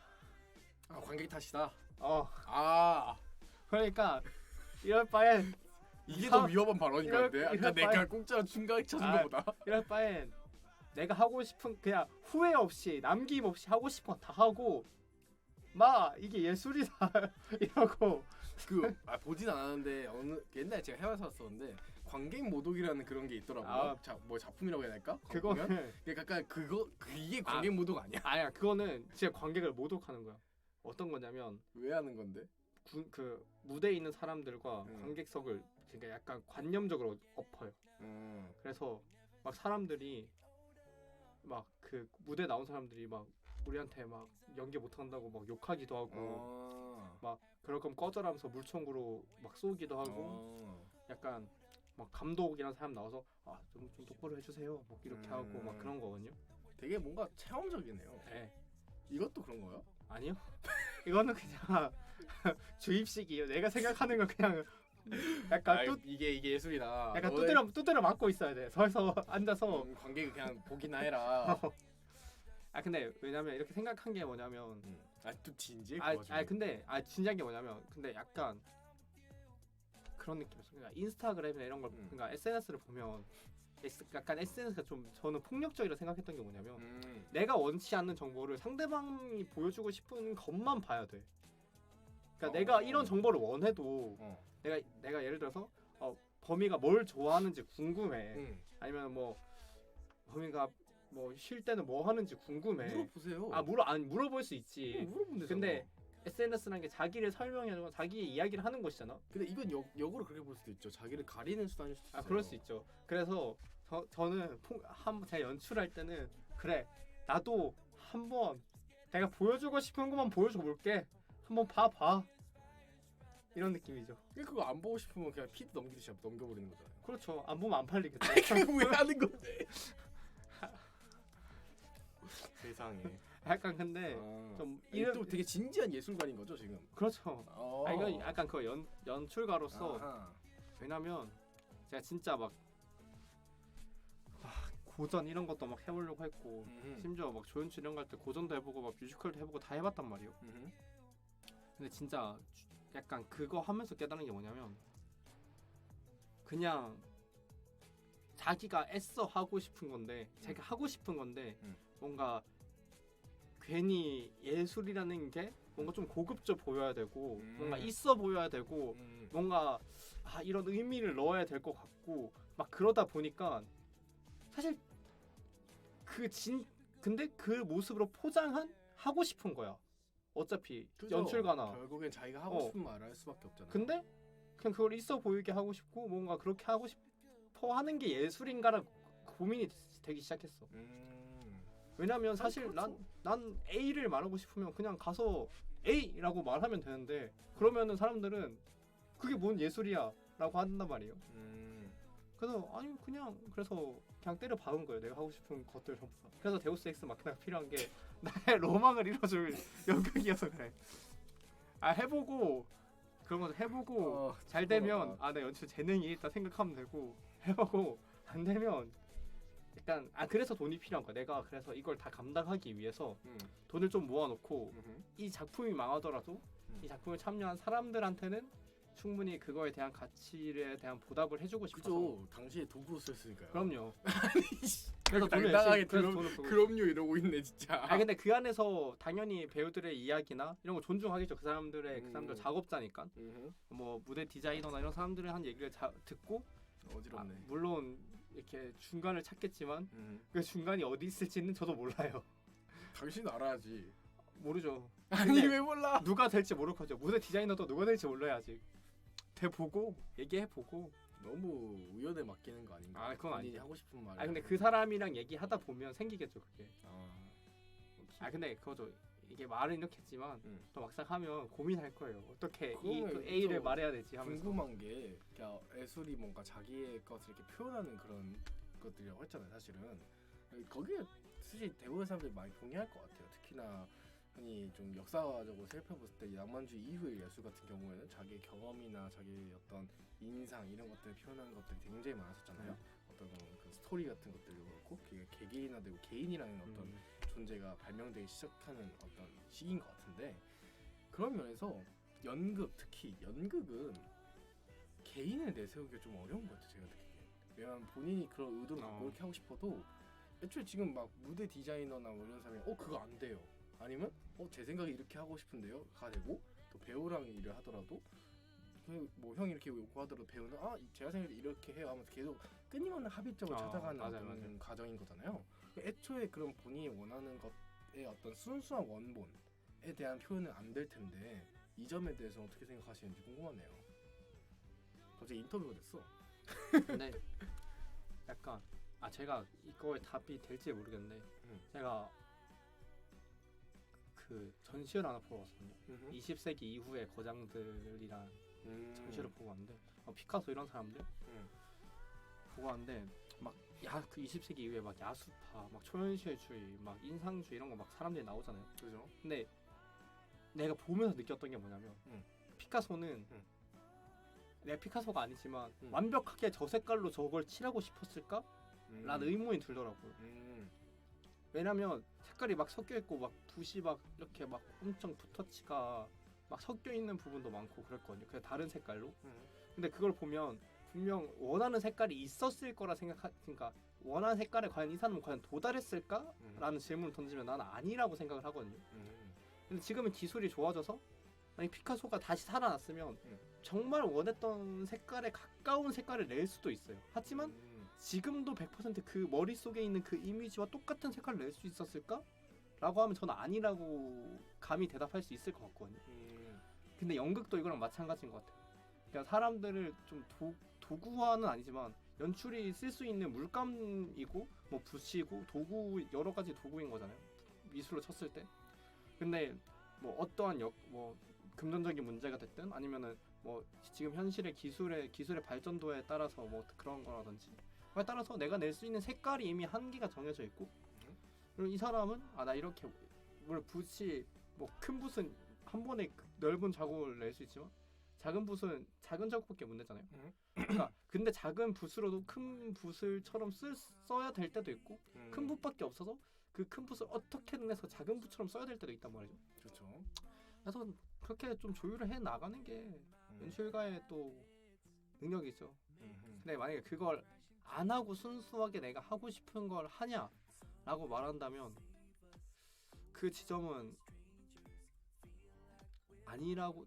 관객 탓이다. 그러니까 이럴 바엔 이게 더 위험한 발언인데 아까 내가 공짜로 중간에 쳐준 거보다. 이럴 바엔 내가 하고 싶은 그냥 후회 없이 남김 없이 하고 싶은 거 다 하고 막 이게 예술이다 이러고 보진 않았는데 옛날에 제가 해외에서 봤었는데 관객 모독이라는 그런 게 있더라고요. 뭐 작품이라고 해야 될까? 그거는 약간 이게 관객 모독 아니야? 아니야. 그거는 진짜 관객을 모독하는 거야. 어떤 거냐면 왜 하는 건데? 그 무대에 있는 사람들과 관객석을 그러니까 약간 관념적으로 엎어요. 그래서 막 사람들이 막 그 무대 나온 사람들이 막 우리한테 막 연기 못한다고 막 욕하기도 하고 막 그럴 거면 꺼져라면서 물총구로 막 쏘기도 하고 약간 막 감독이라는 사람 나와서 좀 똑바로 해주세요 막 이렇게 하고 막 그런 거거든요. 되게 뭔가 체험적이네요. 네. 이것도 그런 거요? 아니요. 이거는 그냥 주입식이에요. 내가 생각하는 건 그냥 약간 이게 예술이다. 약간 두드려 맞고 있어야 돼. 서서 앉아서 관객이 그냥 보기나 해라. 근데 왜냐면 이렇게 생각한 게 뭐냐면 또 진지해. 근데 진지한 게 뭐냐면 근데 약간 그런 느낌이었어. 그러니까 인스타그램이나 이런 걸 그러니까 SNS를 보면 약간 SNS가 좀 저는 폭력적이라 생각했던 게 뭐냐면 내가 원치 않는 정보를 상대방이 보여주고 싶은 것만 봐야 돼. 그러니까 내가 이런 정보를 원해도 내가 예를 들어서 범이가 뭘 좋아하는지 궁금해. 아니면 뭐 범이가 뭐 쉴 때는 뭐 하는지 궁금해. 물어보세요. 아니 물어볼 수 있지. 물어보면 되잖아. 근데 SNS라는 게 자기를 설명해주고 자기의 이야기를 하는 곳이잖아. 근데 이건 역으로 그렇게 볼 수도 있죠. 자기를 가리는 수단일 수도 있어요. 그럴 수 있죠. 그래서 저는 제가 연출할 때는 그래 나도 한번 내가 보여주고 싶은 것만 보여줘 볼게. 한번 봐봐. 이런 느낌이죠. 그거 안 보고 싶으면 그냥 피드 넘기듯이 넘겨버리는 거잖아요. 그렇죠. 안 보면 안 팔리겠죠. 왜 하는 건데? 세상에. 약간 근데 좀 이런 또 되게 진지한 예술가인 거죠 지금. 그렇죠. 이건 약간 그 연출가로서 아하. 왜냐면 제가 진짜 막 고전 이런 것도 막 해보려고 했고 심지어 막 조연출 이런 거 할 때 고전도 해보고 막 뮤지컬도 해보고 다 해봤단 말이에요. 근데 진짜 약간 그거 하면서 깨달은 게 뭐냐면 그냥 자기가 애써 하고 싶은 건데 자기가 하고 싶은 건데 뭔가 괜히 예술이라는 게 뭔가 좀 고급져 보여야 되고 뭔가 있어 보여야 되고 뭔가 이런 의미를 넣어야 될 것 같고 막 그러다 보니까 사실 근데 그 모습으로 포장한 하고 싶은 거야. 어차피 그죠? 연출가나 결국엔 자기가 하고 싶은 말을 할 수밖에 없잖아요. 근데 그냥 그걸 있어 보이게 하고 싶고 뭔가 그렇게 하고 싶어 하는 게 예술인가라는 고민이 되기 시작했어. 왜냐면 사실 그렇죠. 난 A를 말하고 싶으면 그냥 가서 A라고 말하면 되는데 그러면은 사람들은 그게 뭔 예술이야 라고 한단 말이에요. 그래서 그래서 그냥 때려 박은 거예요. 내가 하고 싶은 것들 전부 다. 그래서 데우스 엑스 마키나가 필요한 게 나의 로망을 이뤄줄 연극이어서 그래. 해보고 그런 거 해보고 잘 되면 내 연출 재능이 있다 생각하면 되고 해보고 안 되면 약간 그래서 돈이 필요한 거야. 내가 그래서 이걸 다 감당하기 위해서 돈을 좀 모아놓고 이 작품이 망하더라도 이 작품을 참여한 사람들한테는 충분히 그거에 대한 가치에 대한 보답을 해주고 싶어서. 그죠. 당시에 도구로 썼으니까요. 그럼요. 그래서 당당하게 그럼요 이러고 있네 진짜. 근데 그 안에서 당연히 배우들의 이야기나 이런 거 존중하겠죠. 그 사람들 작업자니까. 뭐 무대 디자이너나 이런 사람들의 한 얘기를 듣고 어지럽네. 물론 이렇게 중간을 찾겠지만 그 중간이 어디 있을지는 저도 몰라요. 당신 알아야지. 모르죠. 아니 왜 몰라? 누가 될지 모를 거죠. 무대 디자이너도 누가 될지 몰라야지. 돼보고 얘기해보고. 너무 우연에 맡기는 거 아닌가? 그건 아니지. 하고 싶은 말. 근데 그 사람이랑 얘기하다 보면 생기겠죠 그게. 근데 그거죠. 이게 말은 이렇게 했지만 또 막상 하면 고민할 거예요. 어떻게 그 A를 말해야 되지 하면서. 궁금한 게 그러니까 예술이 뭔가 자기의 것을 이렇게 표현하는 그런 것들이라고 했잖아요. 사실은 거기에 사실 대부분의 사람들이 많이 동의할 것 같아요. 특히나 흔히 좀 역사적으로 살펴봤을 때 낭만주의 이후의 예술 같은 경우에는 자기의 경험이나 자기의 어떤 인상 이런 것들을 표현하는 것들이 굉장히 많았었잖아요. 어떤 그 스토리 같은 것들도 그렇고 그게 개개인화되고 개인이라는 어떤 존재가 발명되기 시작하는 어떤 시기인 것 같은데 그런 면에서 연극 특히 연극은 개인을 내세우기가 좀 어려운 것 같아요. 제가 느끼기에. 왜냐하면 본인이 그런 의도를 갖고 이렇게 하고 싶어도 애초에 지금 막 무대 디자이너나 뭐 이런 사람이 그거 안 돼요. 아니면 제 생각이 이렇게 하고 싶은데요 가 되고 또 배우랑 일을 하더라도 뭐 형이 이렇게 요구하더라도 배우는 제가 생각에 이렇게 해요 하면서 계속 끊임없는 합의점을 찾아가는 어떤 과정인 거잖아요. 애초에 그런 본인이 원하는 것의 어떤 순수한 원본에 대한 표현은 안 될 텐데 이 점에 대해서 어떻게 생각하시는지 궁금하네요. 갑자기 인터뷰가 됐어. 근데 약간 제가 이거에 답이 될지 모르겠는데 제가 그 전시회를 하나 보러 왔거든요. 20세기 이후의 거장들이란 전시를 보고 왔는데 피카소 이런 사람들 보고 왔는데 막 그 20세기 이후에 막 야수파, 막 초현실주의, 막 인상주의 이런 거 막 사람들이 나오잖아요. 그죠? 근데 내가 보면서 느꼈던 게 뭐냐면 피카소는 내가 피카소가 아니지만 완벽하게 저 색깔로 저걸 칠하고 싶었을까? 라는 의문이 들더라고요. 왜냐면 색깔이 막 섞여 있고 막 붓이 막 이렇게 막 엄청 붓터치가 막 섞여 있는 부분도 많고 그랬거든요. 그냥 다른 색깔로. 근데 그걸 보면 분명 원하는 색깔이 있었을 거라 그러니까 원하는 색깔에 과연 이 사람은 과연 도달했을까? 라는 질문을 던지면 나는 아니라고 생각을 하거든요. 근데 지금은 기술이 좋아져서 만약 피카소가 다시 살아났으면 정말 원했던 색깔에 가까운 색깔을 낼 수도 있어요. 하지만 지금도 100% 머릿속에 있는 그 이미지와 똑같은 색깔을 낼 수 있었을까? 라고 하면 저는 아니라고 감히 대답할 수 있을 것 같거든요. 근데 연극도 이거랑 마찬가지인 것 같아요. 그러니까 사람들을 좀 도구화는 아니지만 연출이 쓸 수 있는 물감이고 뭐 붓이고 도구 여러 가지 도구인 거잖아요. 미술로 쳤을 때. 근데 뭐 어떠한 뭐 금전적인 문제가 됐든 아니면은 뭐 지금 현실의 기술의 발전도에 따라서 뭐 그런 거라든지 그에 따라서 내가 낼 수 있는 색깔이 이미 한계가 정해져 있고 그리고 이 사람은 나 이렇게 물론 붓이 뭐 큰 붓은 한 번에 넓은 자국을 낼 수 있지만 작은 붓은 작은 자국밖에 못 내잖아요. 그러니까 근데 작은 붓으로도 큰 붓을처럼 써야 될 때도 있고 큰 붓밖에 없어서 그 큰 붓을 어떻게든 해서 작은 붓처럼 써야 될 때도 있단 말이죠. 그렇죠. 그래서 그렇게 좀 조율을 해 나가는 게 연출가의 또 능력이죠. 근데 만약에 그걸 안 하고 순수하게 내가 하고 싶은 걸 하냐라고 말한다면 그 지점은 아니라고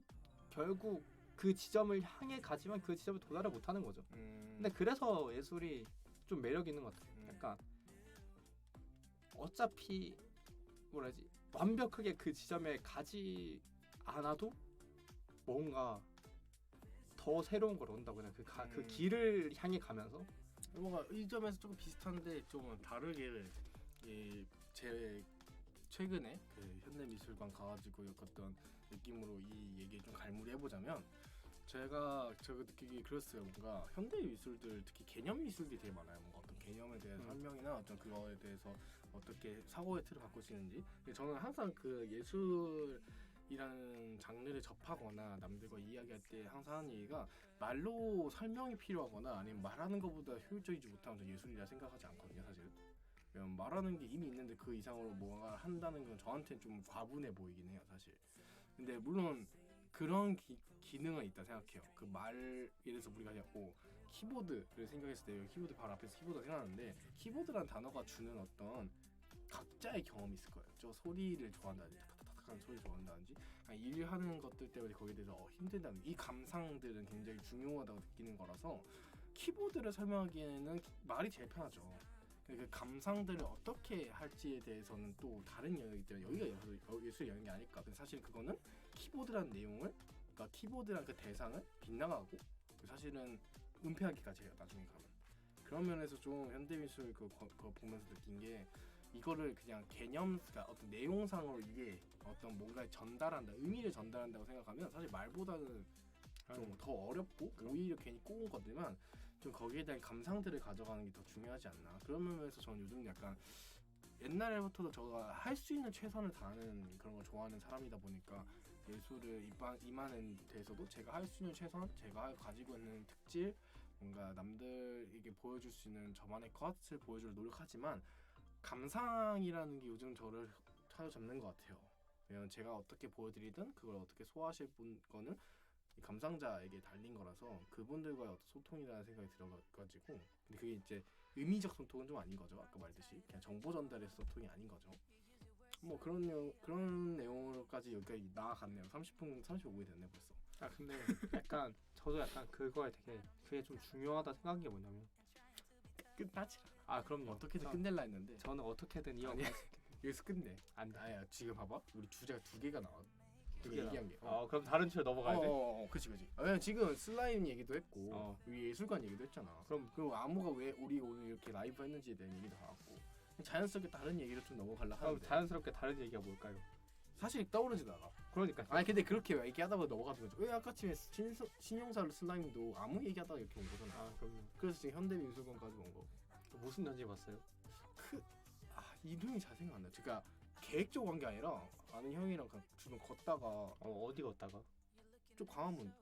결국 그 지점을 향해 가지만 그 지점에 도달을 못하는 거죠. 근데 그래서 예술이 좀 매력 있는 것 같아요. 약간 어차피 뭐라지 완벽하게 그 지점에 가지 않아도 뭔가 더 새로운 걸 온다고 그냥 그 길을 향해 가면서 뭔가 이 점에서 조금 비슷한데 좀 다르게 제 최근에 그 현대미술관 가가지고 겪었던 느낌으로 이 얘기 좀 갈무리 해보자면 제가 느끼기 그랬어요. 뭔가 현대 미술들 특히 개념 미술들이 되게 많아요. 뭔가 어떤 개념에 대한 설명이나 어떤 그거에 대해서 어떻게 사고의 틀을 바꾸시는지. 근데 저는 항상 그 예술이라는 장르를 접하거나 남들과 이야기할 때 항상 하는 얘기가 말로 설명이 필요하거나 아니면 말하는 것보다 효율적이지 못하면 저 예술이라 생각하지 않거든요, 사실. 말하는 게 이미 있는데 그 이상으로 뭔가 한다는 건 저한테는 좀 과분해 보이긴 해요, 사실. 근데 물론 그런 기능은 있다 생각해요. 그 말 예를 들어서 우리가 그냥 키보드를 생각했을 때 키보드 바로 앞에서 키보드가 생각나는데 키보드란 단어가 주는 어떤 각자의 경험이 있을 거예요. 저 소리를 좋아한다든지 탁탁탁탁하는 소리를 좋아한다든지 일하는 것들 때문에 거기에 대해서 힘들다는 이 감상들은 굉장히 중요하다고 느끼는 거라서 키보드를 설명하기에는 말이 제일 편하죠. 그 감상들을 어떻게 할지에 대해서는 또 다른 영역이기 때문에 여기가 예술 영역이 아닐까. 근데 사실 그거는 키보드라는 내용을, 그러니까 키보드란 그 대상을 빗나가고 사실은 은폐하기까지 해요. 나중에 가면. 그런 면에서 좀 현대미술 그거 보면서 느낀 게 이거를 그냥 개념, 그러니까 어떤 내용상으로 이게 어떤 뭔가 전달한다, 의미를 전달한다고 생각하면 사실 말보다는 좀 더 어렵고 오히려 괜히 꼬운 것들만 좀 거기에 대한 감상들을 가져가는 게 더 중요하지 않나. 그런 면에서 저는 요즘 약간 옛날부터도 제가 할 수 있는 최선을 다하는 그런 걸 좋아하는 사람이다 보니까 예술을 임하는 데서도 제가 할 수 있는 최선, 제가 가지고 있는 특질, 뭔가 남들에게 보여줄 수 있는 저만의 컷을 보여줄 노력하지만 감상이라는 게 요즘 저를 사로잡는 것 같아요. 왜냐면 제가 어떻게 보여드리든 그걸 어떻게 소화하실 거는 감상자에게 달린 거라서 그분들과의 어떤 소통이라는 생각이 들어가지고 근데 그게 이제 의미적 소통은 좀 아닌 거죠. 아까 말했듯이 그냥 정보 전달의 소통이 아닌 거죠. 뭐 그런 내용으로까지 여기까지 나아갔네요. 30분 35분이 됐네 벌써. 근데 약간 저도 약간 그거에 되게 그게 좀 중요하다 생각한 게 뭐냐면 끝나지. 그럼요. 어떻게든 끝낼라 했는데 저는 어떻게든 이어갈 수 있게 여기서 끝내. 안 돼. 아야 지금 봐봐. 우리 주제가 두 개가 나와. 두 우리가 개나. 얘기한 게. 그럼 다른 주제 넘어가야 돼? 그치. 왜냐면 지금 슬라임 얘기도 했고 우리 예술관 얘기도 했잖아. 그럼 그리고 아무가 왜 우리 오늘 이렇게 라이브 했는지에 대한 얘기도 나왔고 자연스럽게 다른 얘기로 좀 넘어가려 그럼 하는데 자연스럽게 다른 얘기가 뭘까요? 사실 떠오르지도 않아. 그러니까 아니 근데 그렇게 얘기하다 보면 넘어가는 거죠. 왜 아까 전에 신용사 슬라임도 아무 얘기하다가 이렇게 온 거잖아. 그럼요. 그래서 지금 현대미술관까지 온 거. 무슨 연지 봤어요? 이름이 잘 생각 안 나. 그러니까 계획적으로 간 게 아니라 아는 형이랑 주변 걷다가 어디 갔다가? 쪽 광화문.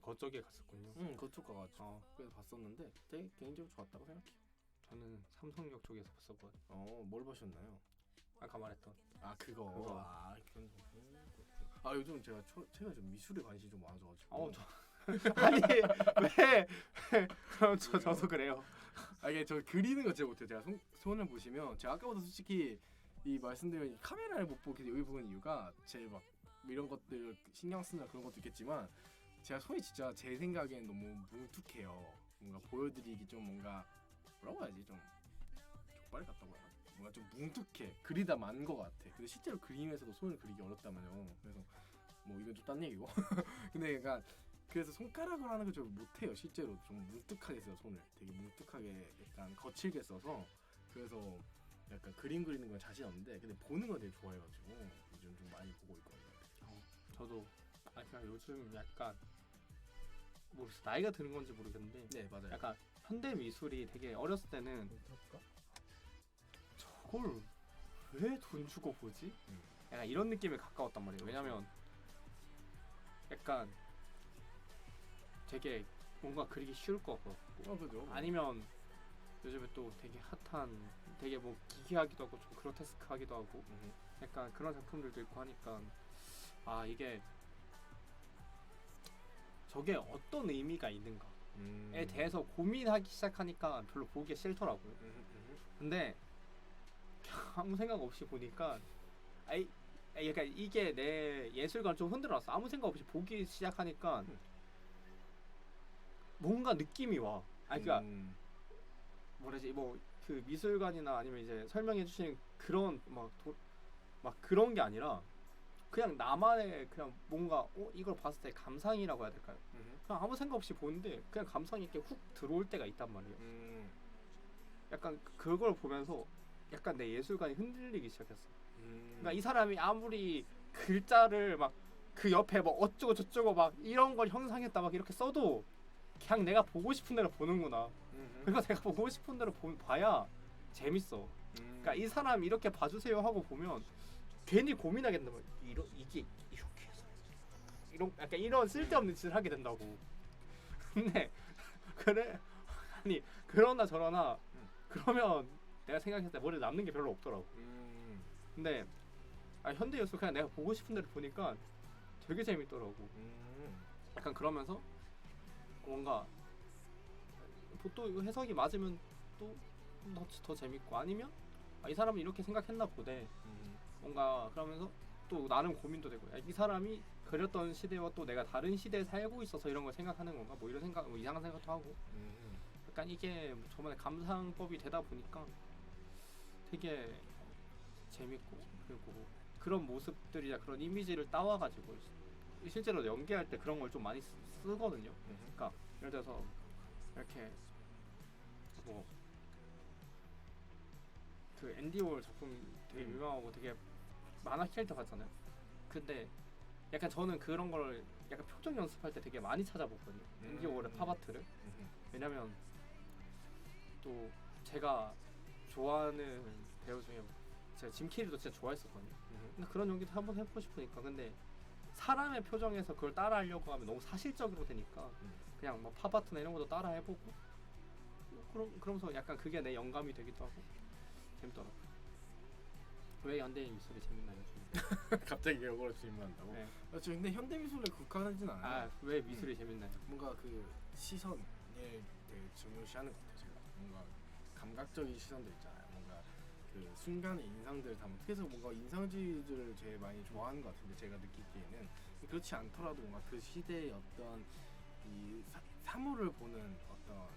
그쪽에 갔었군요. 응, 그쪽 가가지고. 그래서 봤었는데 되게 개인적으로 좋았다고 생각해요. 저는 삼성역 쪽에서 봤었거든요. 뭘 보셨나요? 아까 말했던. 그거. 요즘 제가 최근에 좀 미술에 관심이 좀 많아져가지고. 아니 왜? 그럼 저도 그래요. 이게 저 그리는 거 진짜 못해요. 제가 손을 보시면 제가 아까보다 솔직히 이 말씀드린 카메라를 못 보게 여기 보는 이유가 제 막 이런 것들 신경 쓰는 그런 것도 있겠지만 제가 손이 진짜 제 생각엔 너무 뭉툭해요. 뭔가 보여드리기 좀 뭔가 뭐라고 해야지 좀 족발 같다고 해야 하나? 뭔가 좀 뭉툭해 그리다 만 거 같아. 근데 실제로 그림에서도 손을 그리기 어렵다면요. 그래서 뭐 이건 좀 딴 얘기고 근데 약간 그래서 손가락으로 하는 걸 좀 못해요. 실제로 좀 뭉툭하게 써요. 손을 되게 뭉툭하게 약간 거칠게 써서 그래서 약간 그림 그리는 건 자신 없는데 근데 보는 거 되게 좋아해가지고 요즘 좀 많이 보고 있거든요. 저도 그냥 요즘 약간 모르겠어 나이가 드는 건지 모르겠는데 네 맞아요. 약간 현대 미술이 되게 어렸을 때는 저걸 왜 돈 주고 보지? 약간 이런 느낌에 가까웠단 말이에요. 왜냐면 약간 되게 뭔가 그리기 쉬울 것 같고 그죠. 아니면 요즘에 또 되게 핫한 되게 뭐 기괴하기도 하고 좀 그로테스크하기도 하고 약간 그런 작품들도 있고 하니까 아 이게 저게 어떤 의미가 있는가에 대해서 고민하기 시작하니까 별로 보기가 싫더라고요. 근데 아무 생각 없이 보니까 약간 이게 내 예술관 좀 흔들어놨어. 아무 생각 없이 보기 시작하니까 뭔가 느낌이 와. 그러니까 뭐라지 뭐 그 미술관이나 아니면 이제 설명해 주시는 그런 막 그런 게 아니라 그냥 나만의 그냥 뭔가 이걸 봤을 때 감상이라고 해야 될까요? 그냥 아무 생각 없이 보는데 그냥 감성이 이렇게 훅 들어올 때가 있단 말이에요. 약간 그걸 보면서 약간 내 예술관이 흔들리기 시작했어. 그러니까 이 사람이 아무리 글자를 막 그 옆에 뭐 어쩌고 저쩌고 막 이런 걸 형상했다 막 이렇게 써도 그냥 내가 보고 싶은 대로 보는구나. 그러니까 내가 보고 싶은 대로 봐야 재밌어. 그러니까 이 사람 이렇게 봐주세요 하고 보면 괜히 고민하겠는데 이게 이렇게 해서 이런 약간 이런 쓸데없는 짓을 하게 된다고. 근데 그래 아니 그러나 저러나 그러면 내가 생각했을 때 머리에 남는 게 별로 없더라고. 근데 현대 예술 그냥 내가 보고 싶은 대로 보니까 되게 재밌더라고. 약간 그러면서 뭔가 또 해석이 맞으면 또 더 재밌고 아니면 이 사람은 이렇게 생각했나 보네. 뭔가 그러면서 또 나름 고민도 되고 이 사람이 그렸던 시대와 또 내가 다른 시대에 살고 있어서 이런 걸 생각하는 건가 뭐 이런 생각 뭐 이상한 생각도 하고 약간 이게 저번에 감상법이 되다 보니까 되게 재밌고 그리고 그런 모습들이나 그런 이미지를 따와가지고 실제로 연기할 때 그런 걸 좀 많이 쓰거든요. 그러니까 예를 들어서 이렇게 뭐 그 앤디 월 작품 되게 유명하고 되게 만화 캐릭터 같잖아요. 근데 약간 저는 그런 걸 약간 표정 연습할 때 되게 많이 찾아보거든요. 앤디 월의 팝아트를. 왜냐면 또 제가 좋아하는 배우 중에 제가 짐 캐리도 진짜 좋아했었거든요. 근데 그런 연기도 한번 해보고 싶으니까. 근데 사람의 표정에서 그걸 따라하려고 하면 너무 사실적으로 되니까 그냥 뭐 팝아트나 이런 것도 따라 해보고 그러면서 약간 그게 내 영감이 되기도 하고 재밌더라고요. 왜 현대인 미술이 재밌나요? 갑자기 이걸 질문한다고? 네. 그렇죠. 근데 현대 미술에 국한하진 않아요. 왜 미술이 재밌나요? 뭔가 그 시선을 되게 중요시하는 것 같아요. 제가 뭔가 감각적인 시선들 있잖아요. 뭔가 그 순간의 인상들을 담은 그래서 뭔가 인상주의들을 제일 많이 좋아하는 것 같은데 제가 느끼기에는 그렇지 않더라도 뭔가 그 시대의 어떤 이 사물을 보는 어떤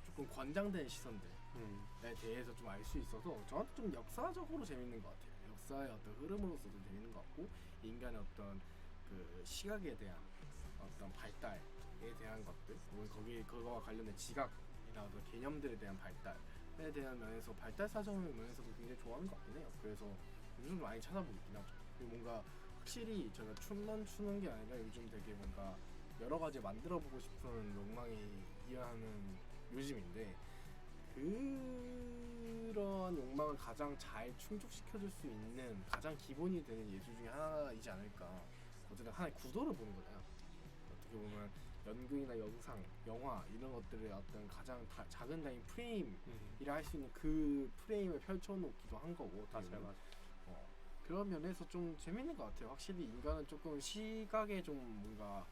조금 권장된 시선들에 대해서 좀 알 수 있어서 저한테 좀 역사적으로 재밌는 것 같아요. 역사의 어떤 흐름으로서도 재밌는 것 같고 인간의 어떤 그 시각에 대한 어떤 발달에 대한 것들 그거와 관련된 지각이나 어떤 개념들에 대한 발달에 대한 면에서 발달 사정의 면에서도 굉장히 좋아하는 것 같긴 해요. 그래서 요즘 많이 찾아보고 있긴 하죠. 그리고 뭔가 확실히 제가 춤만 추는 게 아니라 요즘 되게 뭔가 여러 가지 만들어보고 싶은 욕망이 이어하는 요즘인데 그런 욕망을 가장 잘 충족시켜줄 수 있는 가장 기본이 되는 예술 중에 하나이지 않을까. 어쨌든 하나의 구도를 보는 거잖아요. 어떻게 보면 연극이나 영상, 영화 이런 것들의 어떤 가장 작은 단위 프레임이라 할 수 있는 그 프레임을 펼쳐놓기도 한 거고. 맞아요. 그런 면에서 좀 재밌는 것 같아요. 확실히 인간은 조금 시각에 좀 뭔가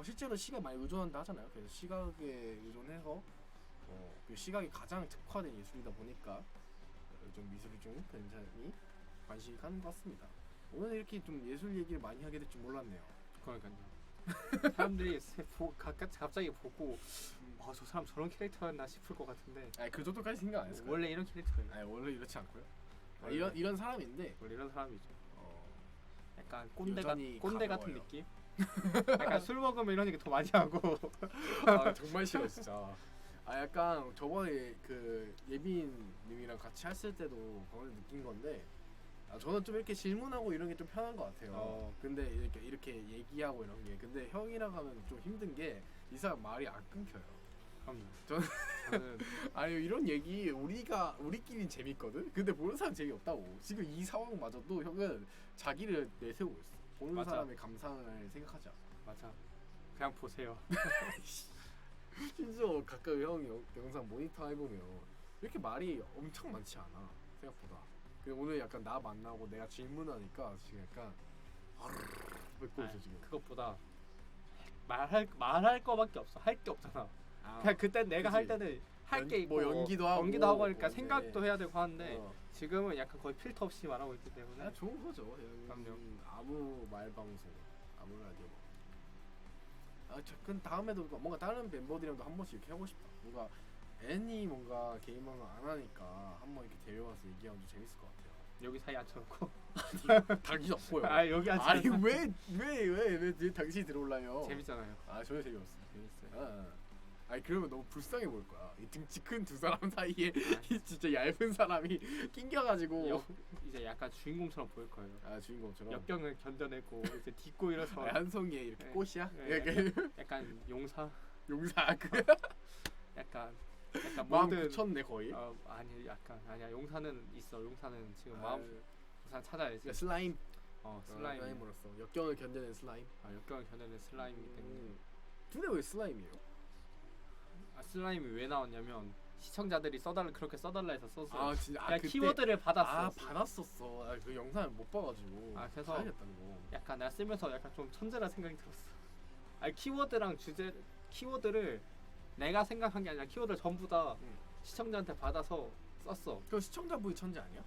실제로 시각 많이 의존한다 하잖아요. 그래서 시각에 의존해서 그 시각이 가장 특화된 예술이다 보니까 좀 미술이 좀 굉장히 관심이 가는 것 같습니다. 오늘 이렇게 좀 예술 얘기를 많이 하게 될 줄 몰랐네요. 그러니까요. 사람들이 갑자기 보고 저 사람 저런 캐릭터였나 싶을 것 같은데 아니 그 정도까지 생각 안 했을 거예요. 원래 이런 캐릭터예요. 아니 원래 이렇지 않고요. 원래. 이런 사람인데 원래 이런 사람이죠. 어, 약간 여전히 꼰대 같은 가벼워요. 느낌? 약간 술 먹으면 이런 얘기 더 많이 하고 아 정말 싫어 진짜. 아 약간 저번에 그 예빈님이랑 같이 했을 때도 그걸 느낀 건데 저는 좀 이렇게 질문하고 이런 게 좀 편한 것 같아요. 근데 이렇게 얘기하고 이런 게 근데 형이랑 하면 좀 힘든 게 이 사람 말이 안 끊겨요. 그럼요. 저는 저는 아니 이런 얘기 우리끼리 재밌거든. 근데 보는 사람 재미없다고. 지금 이 상황마저도 형은 자기를 내세우고 있어. 보는 맞아. 사람의 감상을 생각하지 않아. 맞아. 그냥 보세요. 심지어 가끔 형이 영상 모니터 해보면 이렇게 말이 엄청 많지 않아 생각보다. 근데 오늘 약간 나 만나고 내가 질문하니까 지금 약간 뱉고 있어 지금. 그것보다 말할 거밖에 없어. 할 게 없잖아. 그냥 그때 내가 그치. 할 때는 할 게 있고 뭐 연기도 하고 하니까 네. 생각도 해야 되고 하는데 어. 지금은 약간 거의 필터 없이 말하고 있기 때문에 아, 좋은 거죠. 그럼요. 아무 말 방송, 아무 라디오. 그 다음에도 뭔가 다른 멤버들이랑도 한 번씩 이렇게 하고 싶다. 뭔가 애니 뭔가 개인 방송 안 하니까 한 번 이렇게 데려와서 얘기하면 좀 재밌을 것 같아요. 여기 사이 앉혀놓고 당신 없고요. 여기 아니 앉혀놓고 왜 당신이 들어올라요? 재밌잖아요. 전혀 재미없어. 재밌어요. 아니 그러면 너무 불쌍해 보일 거야. 이 등치 큰 두 사람 사이에 이 진짜 얇은 사람이 낑겨가지고 이제 약간 주인공처럼 보일 거예요. 주인공처럼 역경을 견뎌내고 이제 딛고 일어서 한 송이에 이렇게 네. 꽃이야? 네, 이렇게 약간 용사 용사 그 약간 마음 모든 붙였네 거의. 아니 약간 아니야 용사는 있어. 용사는 지금 아, 마음 우선 찾아야지. 그러니까 슬라임. 슬라임. 슬라임으로서 역경을 견뎌낸 슬라임. 역경을 견뎌낸 슬라임이기 때문에 근데 왜 슬라임이에요? 슬라임이 왜 나왔냐면 시청자들이 그렇게 써달라 해서 썼어요. 진짜 그냥 키워드를 받았어. 받았었어. 그 영상을 못 봐가지고. 그래서 봐야겠다는 거. 약간 내가 쓰면서 약간 좀 천재라 생각이 들었어. 키워드랑 키워드를 내가 생각한 게 아니라 키워드를 전부 다 시청자한테 받아서 썼어. 그 시청자분이 천재 아니야?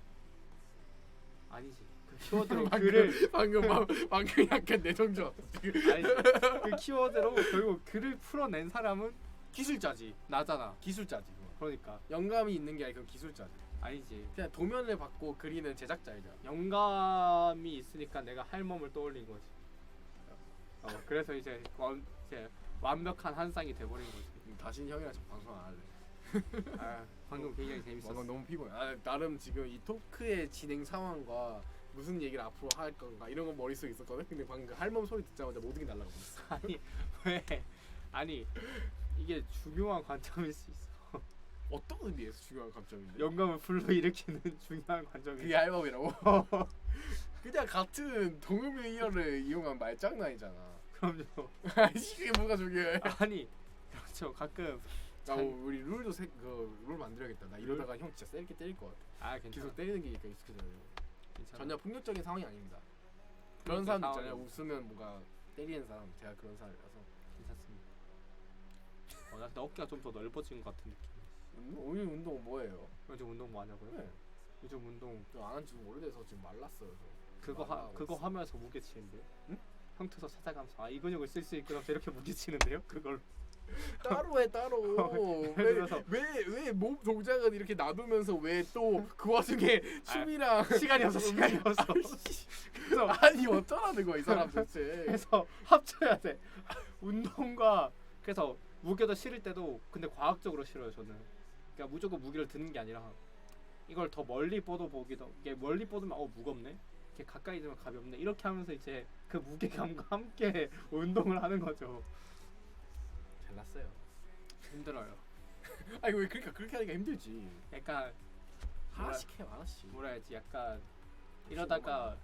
아니지. 그 키워드로 방금 약간 내정적. 아니지. 그 키워드로 결국 글을 풀어낸 사람은 기술자지. 나잖아. 기술자지. 그거. 그러니까 영감이 있는 게 아니고 기술자지. 아니지. 그냥 도면을 받고 그리는 제작자이잖아. 영감이 있으니까 내가 할 몸을 떠올린 거지. 그래서 이제 완벽한 한 쌍이 돼버린 거지. 다신 형이랑 저 방송 안 할래. 방금 굉장히 재밌었어. 너무 피곤해. 나름 지금 이 토크의 진행 상황과 무슨 얘기를 앞으로 할 건가 이런 거 머릿속에 있었거든. 근데 방금 할멈 소리 듣자마자 모든 게 날라가 버렸어. 아니 왜? 아니 이게 중요한 관점일 수 있어. 어떤 의미에서 중요한 감정인데? 영감을 불러일으키는 중요한 관점이. 그게 할멈이라고? 그냥 같은 동음이어를 이용한 말장난이잖아. 그럼요. 아니 그게 뭐가 중요해? 아니 그렇죠. 가끔 우리 룰도 룰 만들어야겠다. 나 이러다가 형 진짜 세게 때릴 것 같아. 괜찮아. 계속 때리는 게 익숙해져요. 괜찮아. 전혀 폭력적인 상황이 아닙니다. 그런 사람 있잖아요. 상황이 웃으면 뭔가 때리는 사람. 제가 그런 사람이라서. 괜찮습니다. 나 근데 어깨가 좀 더 넓어진 것 같은 느낌. 오늘 운동 뭐예요? 요즘 운동 뭐 하냐고요? 네. 요즘 운동 안한 지 오래돼서 지금 말랐어요. 그거 하면서 무게 치는데요? 응? 형투서 찾아가면서 이 근육을 쓸 수 있구나 이렇게 무게 치는데요? 그걸 따로 해 따로. 예를 들어서 왜 몸 동작은 이렇게 놔두면서 왜 또 그 와중에 춤이랑 시간이 없어. 그래서 아니 어쩌라는 거야 이 사람 도대체. 그래서 합쳐야 돼. 운동과 그래서 무게도 실을 때도 근데 과학적으로 실어요 저는. 그러니까 무조건 무게를 드는 게 아니라 이걸 더 멀리 뻗어 보기도. 이게 멀리 뻗으면 무겁네. 이렇게 가까이 되면 가볍네. 이렇게 하면서 이제 그 무게감과 함께 운동을 하는 거죠. 잘났어요. 힘들어요. 아니 왜 그렇게 하니까 힘들지. 약간 하나씩 해 하나씩. 뭐라 해야지 약간 이러다가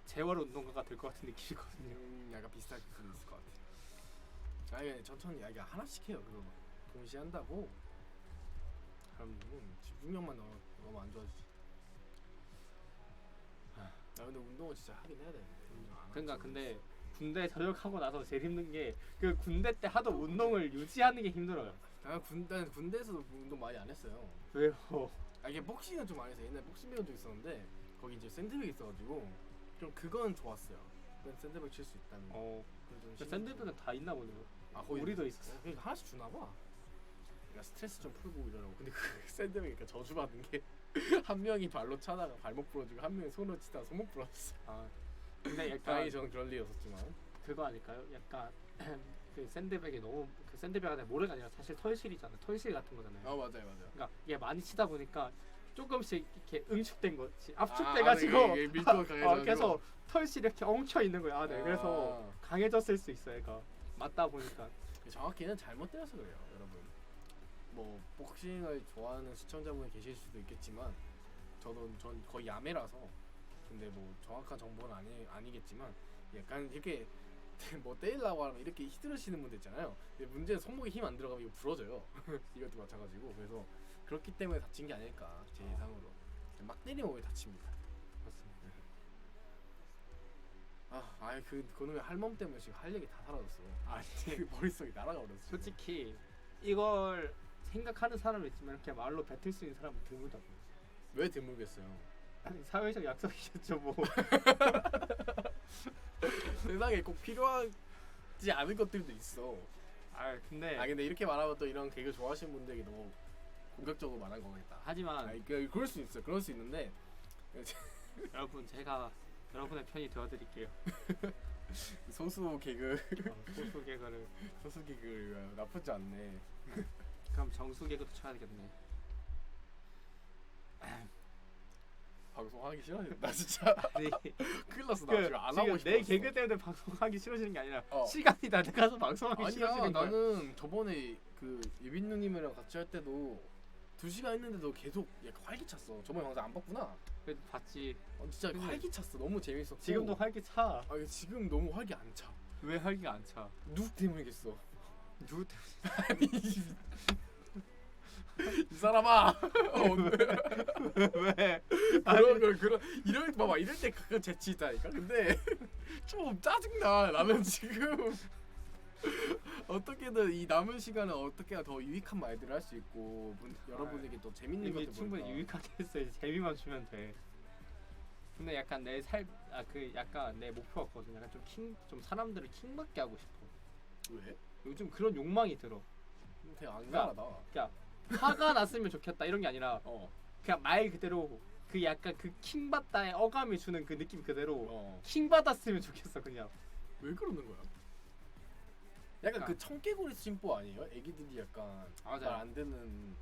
재활 운동가가 될 것 같은 느낌이거든요. 약간 비슷할 수도 있을 것 같아. 아니 천천히 하나씩 해요. 그거 동시에 한다고. 그럼 집중력만 너무 안 좋아지지. 근데 운동은 진짜 하긴 해야 돼. 그러니까 근데 군대 전역하고 나서 제일 힘든 게 그 군대 때 하던 운동을 유지하는 게 힘들어요. 군대에서도 운동 많이 안 했어요. 왜요? 이게 복싱은 좀 많이 했어요. 옛날 복싱 배운 적 있었는데 거기 이제 샌드백 있어가지고 좀 그건 좋았어요. 그냥 샌드백 칠 수 있다는 거. 샌드백은 다 있나 보네요. 거기 우리도 있었어. 그러니까 하나씩 주나 봐. 그러니까 스트레스 좀 풀고 이러라고. 근데 그 샌드백이 그러니까 저주받은 게 한 명이 발로 차다가 발목 부러지고 한 명이 손으로 치다가 손목 부러졌어. 아 근데 약간 다행히 저는 그럴 일이 없었지만. 그거 아닐까요? 약간 그 샌드백이 너무 그 샌드백 안에 모래가 아니라 사실 털실이잖아. 털실 같은 거잖아요. 맞아요. 그러니까 이게 많이 치다 보니까 조금씩 이렇게 응축된 거지. 압축돼가지고 이게 밀도가 강해져가지고. 그래서 털실이 이렇게 엉켜 있는 거야. 네. 그래서 아. 강해졌을 수 있어. 얘가 맞다 보니까. 정확히는 잘못 때려서 그래요, 여러분. 뭐 복싱을 좋아하는 시청자분이 계실 수도 있겠지만 전 거의 야매라서 근데 뭐 정확한 정보는 아니겠지만 약간 이렇게 뭐 때리려고 하면 이렇게 휘두르시는 분들 있잖아요. 근데 문제는 손목에 힘 안 들어가면 이거 부러져요. 이것도 마찬가지고. 그래서 그렇기 때문에 다친 게 아닐까 제 예상으로. 막 때리면 왜 다칩니다. 맞습니다. 그놈의 할멈 때문에 지금 할 얘기 다 사라졌어. 아니 그 머릿속이 날아가버렸어. 솔직히 이걸 생각하는 사람은 있지만 이렇게 말로 뱉을 수 있는 사람은 드물다고. 왜 드물겠어요? 아니 사회적 약속이셨죠 뭐. 세상에 꼭 필요하지 않은 것들도 있어. 근데 근데 이렇게 말하면 또 이런 개그 좋아하시는 분들에게 너무 공격적으로 말한 거겠다. 하지만 그럴 수 있어. 그럴 수 있는데 여러분 제가 여러분의 편이 되어드릴게요. 소수 개그 소수 개그를. 소수 개그 나쁘지 않네. 그럼 정수 개그도 쳐야 되겠네. 방송하기 싫어진다 진짜. 아니, 큰일 났어. 나 지금 안 하고 싶어. 내 개그 때문에 방송하기 싫어지는 게 아니라 어. 시간이 다 돼가서 방송하기 아니야. 싫어지는 거야. 나는 저번에 그 예빈 누님이랑 같이 할 때도 2시간 했는데도 계속 약간 활기찼어. 저번 영상 안 봤구나. 그래도 봤지. 진짜 근데 활기찼어. 너무 재밌었고. 지금도 활기 차. 지금 너무 활기 안 차. 왜 활기가 안 차? 누구 때문이겠어? 누구 때문에? 이 사람아. 왜? 그런 이럴 봐봐 이럴 때 가끔 재치 있다니까. 근데 좀 짜증나. 나는 지금 어떻게든 이 남은 시간을 어떻게 더 유익한 말들을 할 수 있고 여러분에게 또 재밌는 이미 것들 충분히 보니까. 유익하게 했어. 이제 재미만 주면 돼. 근데 약간 약간 내 목표였거든. 약간 좀 사람들을 킹받게 하고 싶어. 왜? 요즘 그런 욕망이 들어. 되게 안간하다. 그러니까 화가 났으면 좋겠다 이런 게 아니라 그냥 말 그대로 그 약간 그 킹받다의 어감이 주는 그 느낌 그대로 킹받았으면 좋겠어 그냥. 왜 그러는 거야? 약간 그러니까. 그 청개구리 심보 아니에요? 애기들이 약간 말 안 듣는.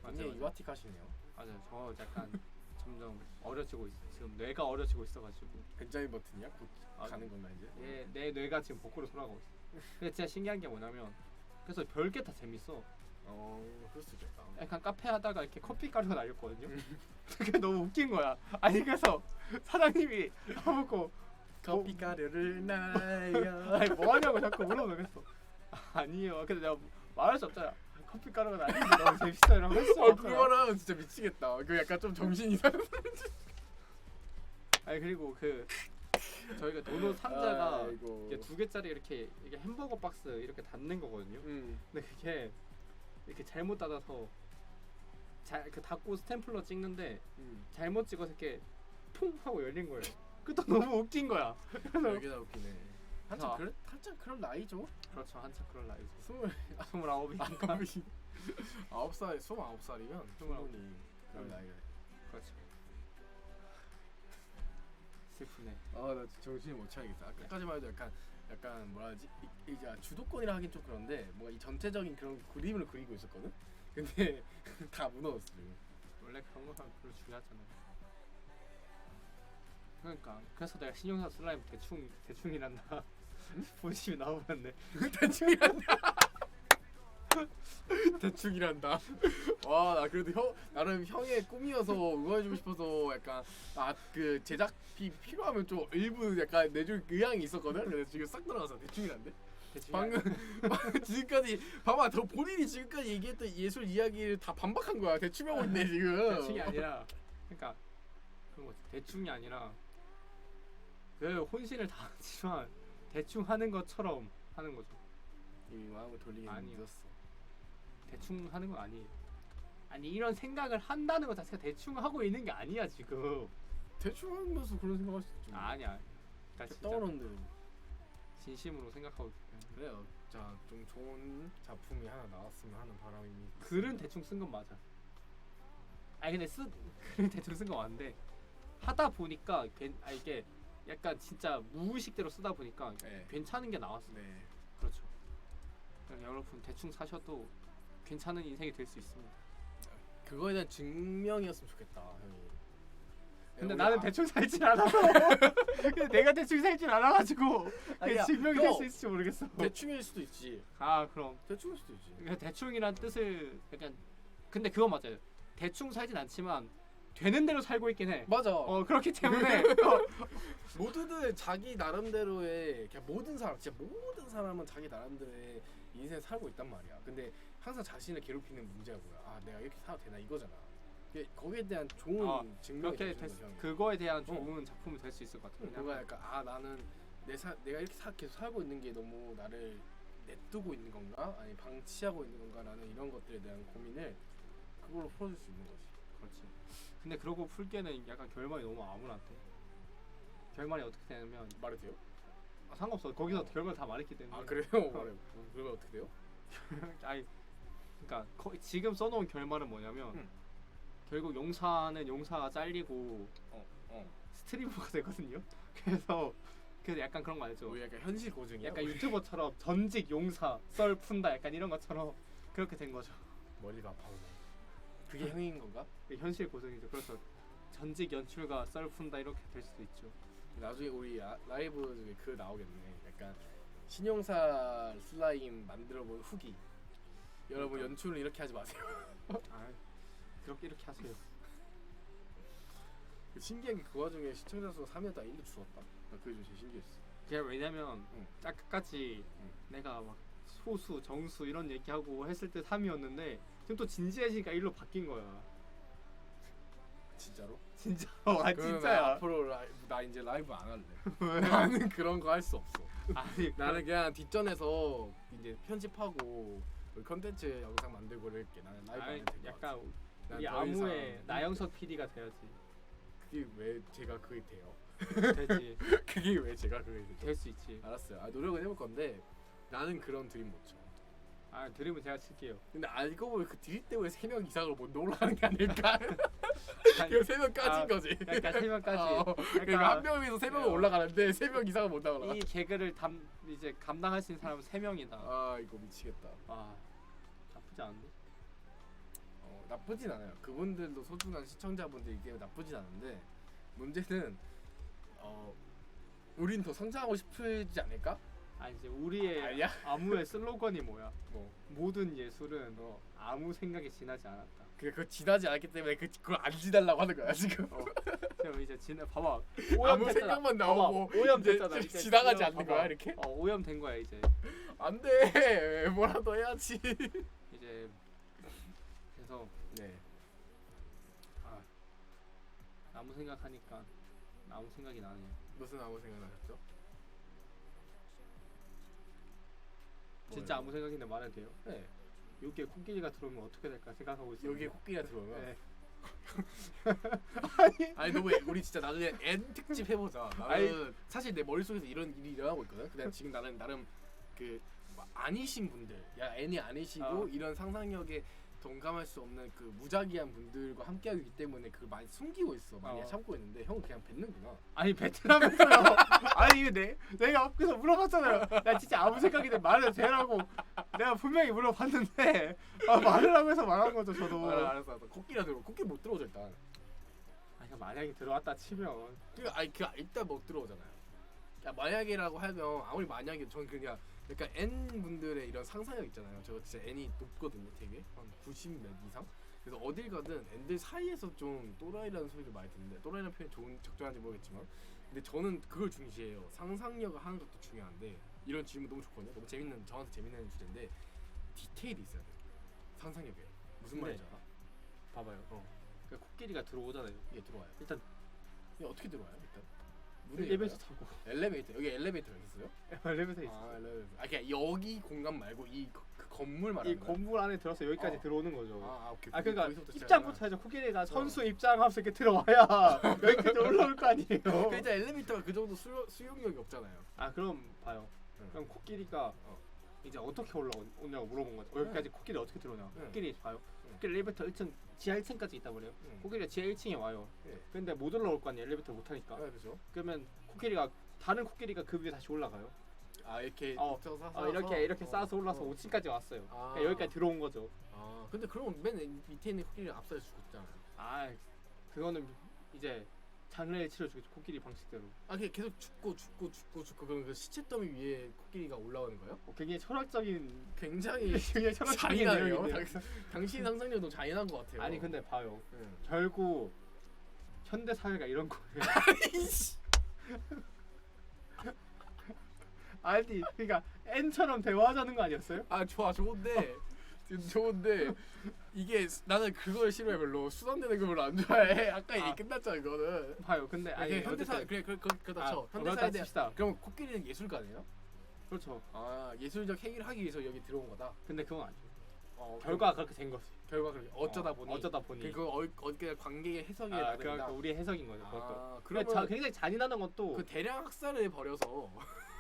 굉장히 유아틱하시네요. 맞아요. 저 약간 점점 어려지고 있어. 지금 뇌가 어려지고 있어가지고. 벤자민 버튼이야? 곧 아, 가는 건가 이제? 내 뇌가 지금 복구로 돌아가고 있어. 근데 진짜 신기한 게 뭐냐면 그래서 별게 다 재밌어. 그럴 수 있겠다. 약간 카페 하다가 이렇게 커피 가루가 날렸거든요. 그게 너무 웃긴 거야. 아니 그래서 사장님이 나보고 커피 가루를 날려. 아니 뭐 하냐고 자꾸 물어보겠어. 아니요. 근데 내가 말할 수 없잖아. 커피 가루가 날리는데 너무 재밌어요. 이러고 할 수가 없잖아. 그거는 진짜 미치겠다. 그 약간 좀 정신 이상. 아니 그리고 그 저희가 도넛 상자가 아이고. 이게 2개짜리 이렇게 햄버거 박스 이렇게 닫는 거거든요. 근데 그게 이렇게 잘못 닫아서 그 닫고 스탬플러 찍는데 잘못 찍어서 이렇게 퐁 하고 열린 거예요. 그것도 너무 웃긴 거야. 그래서 여기다 웃기네. 한참 그런 나이죠. 그렇죠. 한참 그런 나이죠. 29이니까. 29이니까. 9살, 29살이면 충분히 그런 나이가. 그렇죠. 슬프네. 나 정신이 못 차리겠다. 아까까지만 해도 약간 뭐라 하지? 이제 주도권이라 하긴 좀 그런데 뭔가 이 전체적인 그런 그림을 그리고 있었거든. 근데 다 무너졌어 지금. 원래 그런 거 별로 중요하잖아. 그러니까 그래서 내가 신용사 슬라임 대충이란다. 본심이 나오는데 대충이란다. 와, 나 그래도 나름 형의 꿈이어서 응원해주고 싶어서 약간 그 제작비 필요하면 좀 일부 약간 내줄 의향이 있었거든. 근데 지금 싹 돌아가서 대충이란데. 방금 지금까지 봐봐, 더 본인이 지금까지 얘기했던 예술 이야기를 다 반박한 거야. 대충하고 있네 지금. 대충이 아니라 그러니까 그런 거지. 대충이 아니라 그 혼신을 다하지만 대충 하는 것처럼 하는 거죠. 이 마음을 돌리기 아니요. 늦었어. 대충 하는 건 아니에요. 아니 이런 생각을 한다는 것 자체가 대충 하고 있는 게 아니야 지금. 대충 하면서 그런 생각할 수 있지. 아니야. 나 진짜 떠오르는데. 진심으로 생각하고 있어요. 그래요. 진짜 좀 좋은 작품이 하나 나왔으면 하는 바람이 글은 대충 쓴 건 맞아. 아니 근데 글은 대충 쓴 건 맞는데 하다 보니까 이게 약간 진짜 무의식대로 쓰다 보니까 네. 괜찮은 게 나왔어. 네. 그렇죠. 그러니까 여러분 대충 사셔도 괜찮은 인생이 될 수 있습니다. 그거에 대한 증명이었으면 좋겠다 형이. 근데 우리 나는 대충 살진 않아서 근데 내가 대충 살진 않아가지고 아니야, 증명이 될 수 있을지 모르겠어. 대충일 수도 있지. 아 그럼 대충일 수도 있지. 그러니까 대충이란 뜻을 약간 근데 그건 맞아요. 대충 살진 않지만 되는 대로 살고 있긴 해. 맞아. 그렇기 때문에 모두들 자기 나름대로의 그냥 모든 사람 진짜 모든 사람은 자기 나름대로의 인생 살고 있단 말이야. 근데 항상 자신을 괴롭히는 문제가 뭐야? 아 내가 이렇게 살아도 되나 이거잖아. 거기에 대한 좋은 증명이 그렇게 돼주는 거죠, 형이. 그거에 대한 좋은 작품이 될 수 있을 것 같아요. 뭔가 약간 나는 내가 이렇게 계속 살고 있는 게 너무 나를 냅두고 있는 건가? 아니 방치하고 있는 건가? 라는 이런 것들에 대한 고민을 그걸로 풀어줄 수 있는 거지. 그렇지. 근데 그러고 풀기에는 약간 결말이 너무 암울한데. 결말이 어떻게 되냐면 말해도 돼요? 상관없어. 거기서 결말 다 말했기 때문에. 아 그래요? 말해. 그러면 어떻게 돼요? 아니 그러니까 지금 써놓은 결말은 뭐냐면 결국 용사는 용사가 잘리고 스트리머가 되거든요. 그래서 약간 그런 거 알죠? 뭐 약간 현실 고증이야? 약간 유튜버처럼 전직 용사 썰 푼다 약간 이런 것처럼 그렇게 된 거죠. 머리가 아파오네. 그게 형인 건가? 현실 고증이죠. 그래서 전직 연출가 썰 푼다 이렇게 될 수도 있죠. 나중에 우리 라이브 중에 그 나오겠네. 약간 신용사 슬라임 만들어본 후기. 여러분 그러니까. 연출을 이렇게 하지 마세요. 아 그렇게 이렇게 하세요. 신기한 게 그 와중에 시청자 수가 3년 동안 1도 줄었다. 나 그게 좀 제일 신기했어. 그냥 왜냐면 응. 딱 끝까지 내가 막 소수 정수 이런 얘기하고 했을 때 3이었는데 지금 또 진지해지니까 1로 바뀐 거야. 진짜로? 진짜 그러면 나 진짜야. 앞으로 나 이제 라이브 안 할래. 나는 그런 거 할 수 없어. 아니 나는 그냥 뒷전에서 이제 편집하고 컨텐츠 영상 만들고 이럴게. 나는 라이브 안 아니, 해도 될것 약간 같아. 우리 난더 이상 아무의 나영석 PD가 돼야지. 그게 왜 제가 그게 돼요? 되지. 그게 왜 제가 그게 되죠? 될 수 있지. 알았어요. 노력은 해볼 건데 나는 그런 드림 못 쳐. 아 드림은 제가 칠게요. 근데 알고 보면 그 드림 때문에 3명 이상을 못 올라가는 게 아닐까? 아니, 그 3명 까진 거지. 그러니까 3명까지. 그러니까 한 명에서 3명은 올라가는데 3명 이상은 못 나올라. 이 개그를 이제 감당할 수 있는 사람은 3명이다. 아 이거 미치겠다. 아 나쁘지 않은데? 나쁘진 않아요. 그분들도 소중한 시청자분들이기 때문에 나쁘진 않은데 문제는 우린 더 성장하고 싶지 않을까? 아니 이제 우리의 아니야? 아무의 슬로건이 뭐야? 뭐 모든 예술은 아무 생각이 지나지 않았다. 그거 지나지 않았기 때문에 그걸 안 지달라고 하는 거야 지금. 그럼 이제 봐봐. 아무 생각만 나오고 오염됐잖아. 이제 지나가지 않는 거야 이렇게? 오염된 거야 이제. 안돼 뭐라도 해야지. 이제 그래서 네. 아무 생각하니까 아무 생각이 나네요. 무슨 아무 생각 나셨죠? 진짜 아무 생각인데 말해도 돼요? 네. 여기에 코끼리가 들어오면 어떻게 될까 생각하고 있어요. 여기에 코끼리가 들어오면. 네. 아니 너무 우리 진짜 나중에 N 특집 해보자. 나는 사실 내 머릿속에서 이런 일이 일어나고 있거든. 근데 지금 나는 나름 그 아니신 분들, 야 N이 아니시고 이런 상상력에 동감할 수 없는 그 무작위한 분들과 함께하고 있기 때문에 그걸 많이 숨기고 있어. 많이 참고 있는데 형은 그냥 뱉는구나. 아니 베트남에서요. 아니 이거 내가 앞에서 물어봤잖아요. 나 진짜 아무 생각인데 말해도 되라고. 내가 분명히 물어봤는데 말을 하고 해서 말한 거죠 저도. 알았어. 코끼리가 들어. 코끼리 못 들어오죠 일단. 아니 만약에 들어왔다 치면 일단 못 들어오잖아요. 야, 만약이라고 하면 아무리 만약에 전 그냥 약간 N 분들의 이런 상상력 있잖아요. 저 진짜 N이 높거든요, 되게 한 90 몇 이상. 그래서 어딜 가든 N들 사이에서 좀 또라이라는 소리를 많이 듣는데 또라이라는 표현이 적절한지 모르겠지만, 근데 저는 그걸 중시해요. 상상력을 하는 것도 중요한데 이런 질문 너무 좋거든요. 너무 저한테 재밌는 주제인데 디테일이 있어야 돼요. 상상력에 무슨 말인지 알아? 봐봐요. 그러니까 코끼리가 들어오잖아요. 이게 들어와요. 일단 이게 어떻게 들어와요? 일단 엘리베이터 타고. 엘리베이터 여기 엘리베이터가 있어요? 엘리베이터 있어. 엘리베이터. 그냥 여기 공간 말고 그 건물 말하는 이 건물 안에 들어서 여기까지 들어오는 거죠. 오케이. 그러니까 거기서부터 입장부터 해서 코끼리가 선수 입장하면서 이렇게 들어와야 여기까지 올라올 거 아니에요. 그 일단 엘리베이터가 그 정도 수용력이 없잖아요. 그럼 봐요. 그럼 코끼리가 이제 어떻게 올라오냐고 물어본 거죠. 여기까지 코끼리 어떻게 들어오냐. 네. 코끼리 봐요. 네. 코끼리 엘리베이터 1층 지하 1층까지 있다 그래요. 코끼리가 지하 1층에 와요. 네. 근데 못 올라올 거 아니에요. 엘리베이터 못 타니까. 그렇죠. 그러면 다른 코끼리가 그 위에 다시 올라가요. 아 이렇게 이렇게 쌓아서 올라서 5층까지 왔어요. 아. 그러니까 여기까지 들어온 거죠. 아 근데 그러면 맨 밑에 있는 코끼리를 압살해 죽었잖아요. 아 그거는 이제 장례를 치러주겠죠. 코끼리 방식대로. 아 그게 계속 죽고 그럼 그 시체 더미 위에 코끼리가 올라오는 거예요? 굉장히 철학적인 굉장히 굉장히 철학적인 잔인하네요. 내용인데요. 당신 상상력이 너무 잔인한 것 같아요. 아니 근데 봐요. 네. 결국 현대 사회가 이런 거예요. 아니 그러니까 N처럼 대화하자는 거 아니었어요? 아 좋은데 이게 나는 그걸 싫어해 별로 수단되는 걸 별로 안 좋아해. 아까 얘기 끝났잖아 이거는. 봐요. 근데 아니 현대사 그렇다 쳐. 현대사에 대한 그럼 코끼리는 예술가네요? 그렇죠. 아 예술적 행위를 하기 위해서 여기 들어온 거다. 근데 그건 아니죠. 결과가 그렇게 된 거지. 결과 그렇게 어쩌다 보니 그거 어떻게 관계의 해석이 그러니까 다르다. 우리의 해석인 거죠. 그러면 굉장히 잔인하던 것도 그 대량 학살을 벌여서